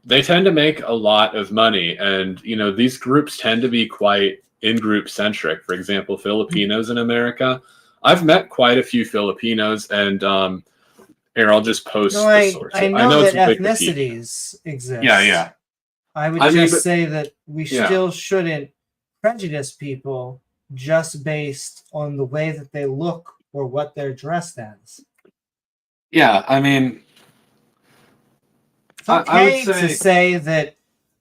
they tend to make a lot of money. And, these groups tend to be quite in-group centric. For example, Filipinos in America. I've met quite a few Filipinos, and here, I'll just post the source. I know it's that Wikipedia. ethnicities exist. Yeah. I would say that we still shouldn't prejudice people just based on the way that they look or what they're dressed as. Yeah, I mean, it's okay to say that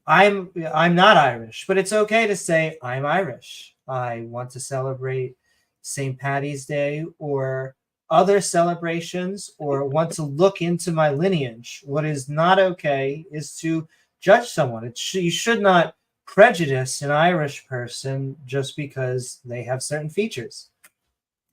I'm not Irish, but it's okay to say I'm Irish. I want to celebrate St. Paddy's Day or other celebrations, or want to look into my lineage. What is not okay is to judge someone. You should not prejudice an Irish person just because they have certain features.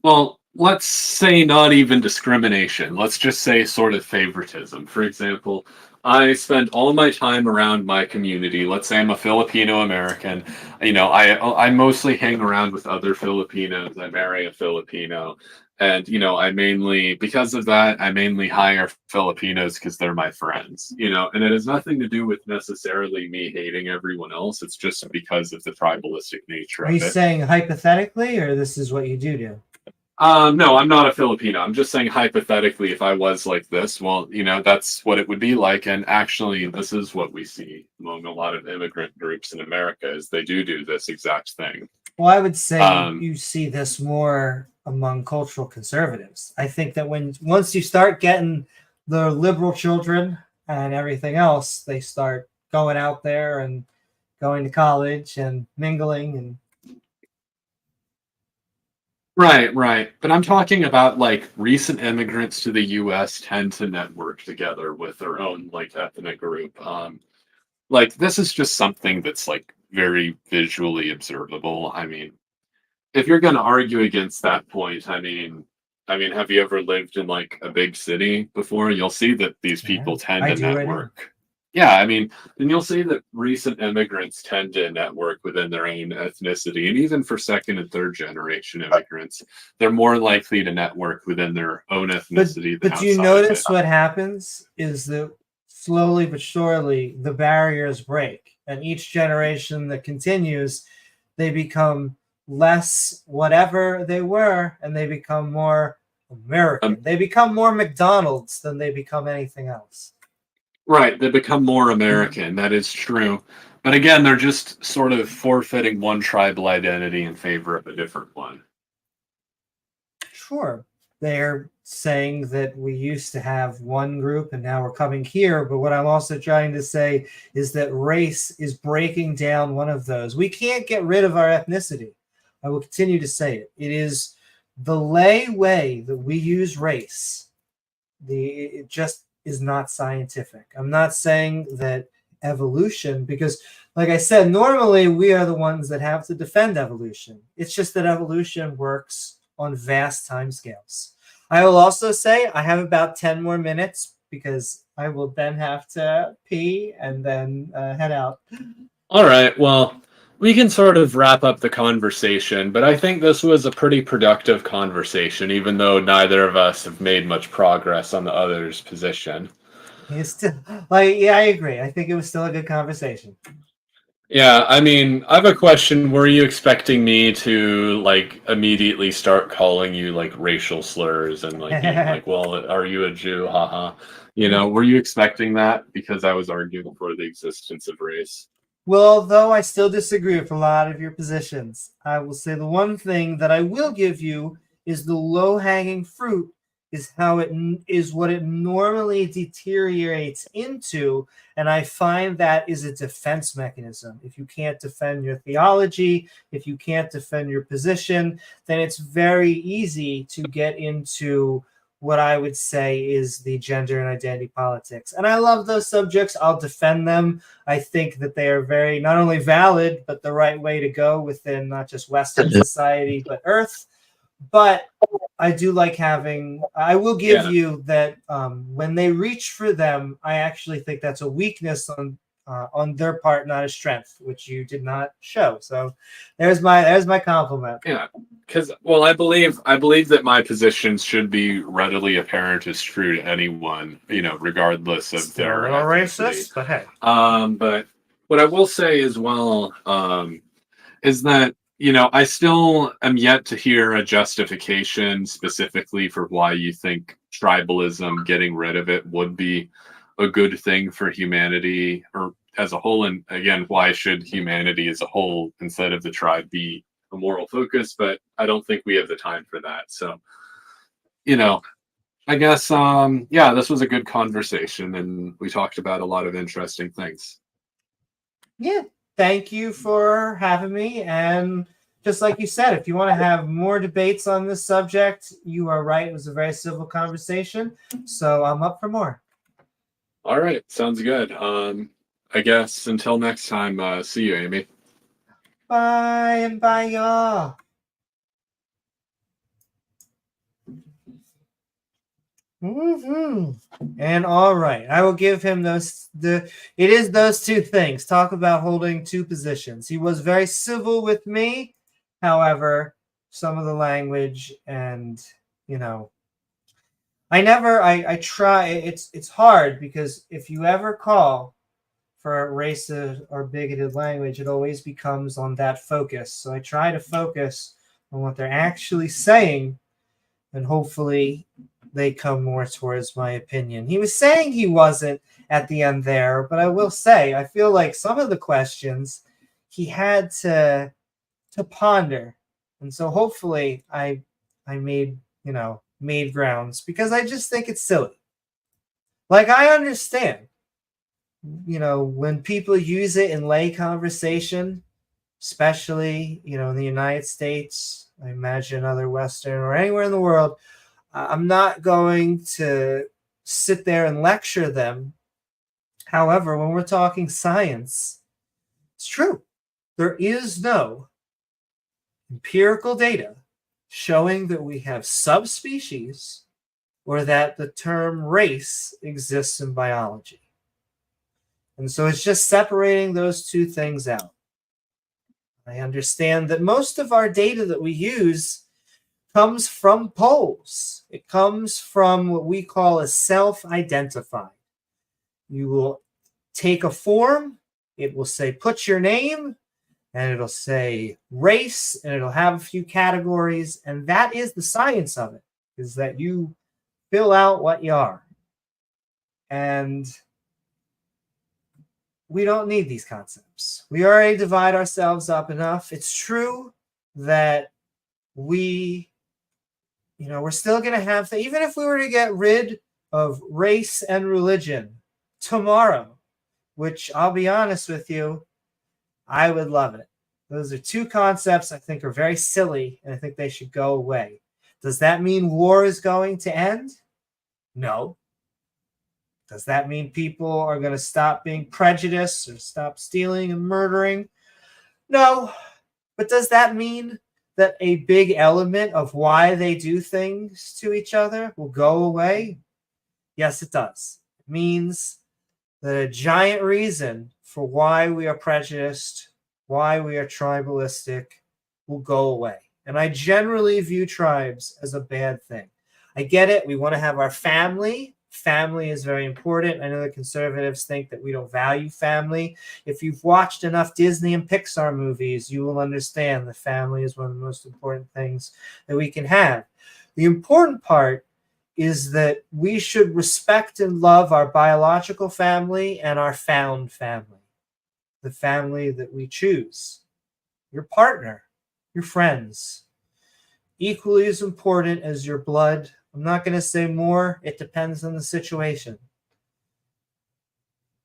Well, let's say not even discrimination. Let's just say sort of favoritism. For example, I spend all my time around my community. Let's say I'm a Filipino American. I mostly hang around with other Filipinos. I marry a Filipino. And, because of that, I mainly hire Filipinos because they're my friends, and it has nothing to do with necessarily me hating everyone else. It's just because of the tribalistic nature of it. Are you saying hypothetically, or this is what you do? No, I'm not a Filipino. I'm just saying hypothetically, if I was like this, well, that's what it would be like. And actually, this is what we see among a lot of immigrant groups in America is they do this exact thing. Well, I would say you see this more among cultural conservatives. I think that once you start getting the liberal children and everything else, they start going out there and going to college and mingling and Right. But I'm talking about like recent immigrants to the US tend to network together with their own like ethnic group. Like this is just something that's like very visually observable. I mean, if you're going to argue against that point, I mean, have you ever lived in like a big city before? You'll see that these people tend to network. Yeah, and you'll see that recent immigrants tend to network within their own ethnicity. And even for second and third generation immigrants, they're more likely to network within their own ethnicity. But you notice what happens is that slowly but surely the barriers break. And each generation that continues, they become less whatever they were, and they become more American. They become more McDonald's than they become anything else. Right, they become more American. That is true. But again, they're just sort of forfeiting one tribal identity in favor of a different one. Sure. They're saying that we used to have one group and now we're coming here. But what I'm also trying to say is that race is breaking down one of those. We can't get rid of our ethnicity. I will continue to say it. It is the way that we use race. It just is not scientific. I'm not saying that evolution, because like I said, normally we are the ones that have to defend evolution. It's just that evolution works on vast timescales. I will also say I have about 10 more minutes because I will then have to pee and then head out. All right, well, we can sort of wrap up the conversation, but I think this was a pretty productive conversation, even though neither of us have made much progress on the other's position. It's still, yeah, I agree. I think it was still a good conversation. Yeah, I mean, I have a question. Were you expecting me to, like, immediately start calling you, like, racial slurs and, like, being like, well, are you a Jew? Haha. You know, were you expecting that? Because I was arguing for the existence of race. Well, though I still disagree with a lot of your positions, I will say the one thing that I will give you is the low-hanging fruit is how it is what it normally deteriorates into, and I find that is a defense mechanism. If you can't defend your theology, if you can't defend your position, then it's very easy to get into what I would say is the gender and identity politics. And I love those subjects. I'll defend them. I think that they are very not only valid, but the right way to go within not just Western society, but Earth. But I do like I will give you that when they reach for them, I actually think that's a weakness on their part, not a strength, which you did not show. So there's my compliment. Yeah, because I believe that my positions should be readily apparent as true to anyone, you know, regardless of their racist, but hey. But what I will say as well is that, you know, I still am yet to hear a justification specifically for why you think tribalism, getting rid of it, would be a good thing for humanity or as a whole. And again, why should humanity as a whole instead of the tribe be a moral focus? But I don't think we have the time for that. So, you know, I guess, yeah, this was a good conversation and we talked about a lot of interesting things. Yeah. Thank you for having me. And just like you said, if you want to have more debates on this subject, you are right. It was a very civil conversation. So I'm up for more. All right. Sounds good. I guess until next time, see you, Amy. Bye and bye, y'all. And all right, I will give him it is those two things. Talk about holding two positions. He was very civil with me. However, some of the language and, you know, I try. It's hard because if you ever call for a racist or bigoted language, it always becomes on that focus. So I try to focus on what they're actually saying, and hopefully they come more towards my opinion. He was saying he wasn't at the end there, but I will say I feel like some of the questions he had to ponder, and so hopefully I made grounds, because I just think it's silly. Like, I understand, you know, when people use it in lay conversation, especially, you know, in the United States, I imagine other Western or anywhere in the world, I'm not going to sit there and lecture them. However, when we're talking science, it's true. There is no empirical data showing that we have subspecies or that the term race exists in biology. And so it's just separating those two things out. I understand that most of our data that we use comes from polls. It comes from what we call a self-identified. You will take a form, it will say, put your name, and it'll say race, and it'll have a few categories, and that is the science of it, is that you fill out what you are. And we don't need these concepts. We already divide ourselves up enough. It's true that we we're still going to have to, even if we were to get rid of race and religion tomorrow, which I'll be honest with you, I would love it. Those are two concepts I think are very silly, and I think they should go away. Does that mean war is going to end? No. Does that mean people are going to stop being prejudiced or stop stealing and murdering? No. But does that mean that a big element of why they do things to each other will go away? Yes, it does. It means that a giant reason for why we are prejudiced, why we are tribalistic, will go away. And I generally view tribes as a bad thing. I get it. We want to have our family. Family is very important. I know the conservatives think that we don't value family. If you've watched enough Disney and Pixar movies, you will understand that family is one of the most important things that we can have. The important part is that we should respect and love our biological family and our found family, the family that we choose, your partner, your friends, equally as important as your blood. I'm not going to say more. It depends on the situation.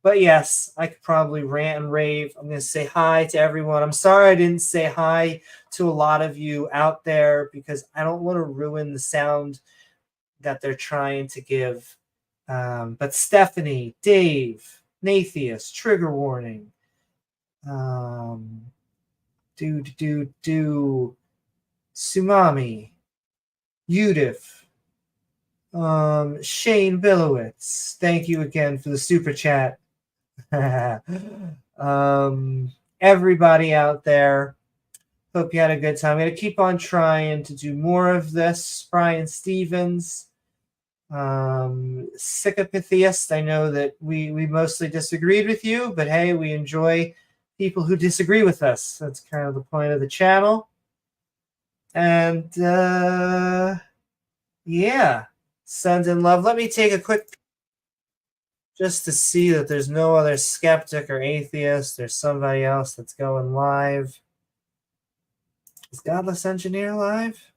But yes, I could probably rant and rave. I'm going to say hi to everyone. I'm sorry I didn't say hi to a lot of you out there because I don't want to ruin the sound that they're trying to give. But Stephanie, Dave, Nathius, Trigger Warning, Sumami, Udif, Shane Billowitz, thank you again for the super chat. Everybody out there, hope you had a good time. I'm going to keep on trying to do more of this. Brian Stevens, Sycopathiest, I know that we mostly disagreed with you, but hey, we enjoy people who disagree with us. That's kind of the point of the channel. And yeah, send in love. Let me take a quick just to see that there's no other skeptic or atheist. There's somebody else that's going live. Is Godless Engineer live?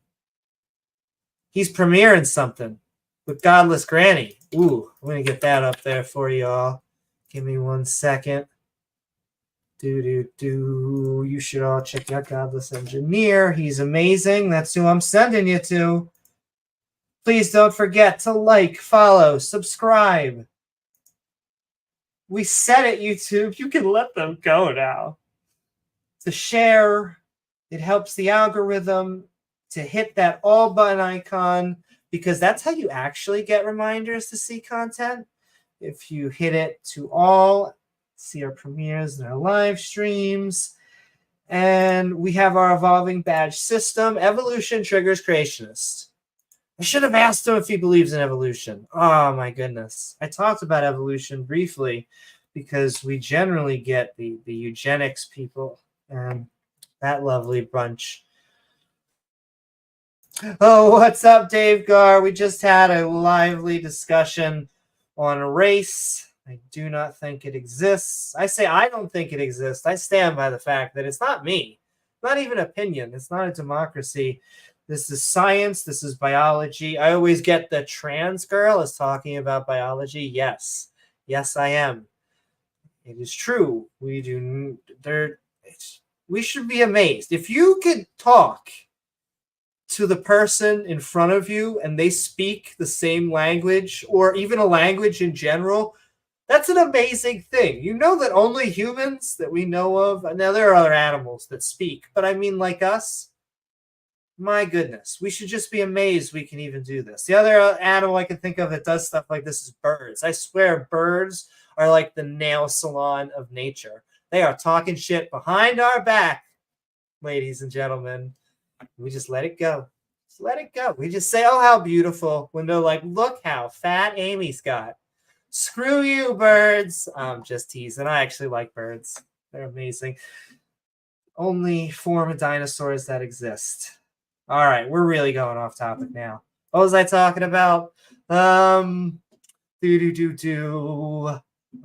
He's premiering something with Godless Granny. Ooh, I'm going to get that up there for you all. Give me 1 second. You should all check out Godless Engineer. He's amazing. That's who I'm sending you to. Please don't forget to like, follow, subscribe. We said it, YouTube. You can let them go now. To share. It helps the algorithm to hit that all button icon because that's how you actually get reminders to see content. If you hit it to all, see our premieres and our live streams. And we have our evolving badge system. Evolution triggers creationists. I should have asked him if he believes in evolution. Oh, my goodness. I talked about evolution briefly because we generally get the eugenics people and that lovely bunch. Oh, what's up, Dave Gar? We just had a lively discussion on race. I do not think it exists. I say I don't think it exists. I stand by the fact that it's not me. Not even opinion. It's not a democracy. This is science. This is biology. I always get the trans girl is talking about biology. Yes. Yes, I am. It is true. We should be amazed. If you could talk to the person in front of you and they speak the same language or even a language in general, that's an amazing thing. You know that only humans that we know of, now there are other animals that speak, but I mean like us, my goodness, we should just be amazed we can even do this. The other animal I can think of that does stuff like this is birds. I swear birds are like the nail salon of nature. They are talking shit behind our back, ladies and gentlemen. We just let it go. Just let it go. We just say, oh, how beautiful. When they're like, look how fat Amy's got. Screw you, birds. I'm just teasing. I actually like birds. They're amazing. Only form of dinosaurs that exist. All right, we're really going off topic now. What was I talking about?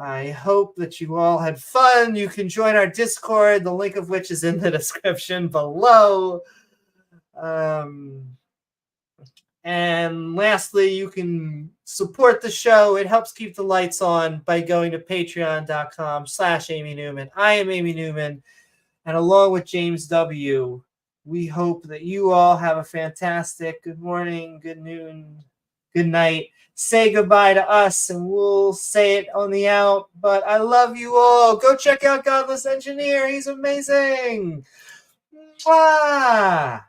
I hope that you all had fun. You can join our Discord, the link of which is in the description below. And lastly, you can support the show. It helps keep the lights on by going to patreon.com/Amy Newman. I am Amy Newman. And along with James W., we hope that you all have a fantastic good morning, good noon, good night. Say goodbye to us, and we'll say it on the out. But I love you all. Go check out Godless Engineer. He's amazing. Mwah!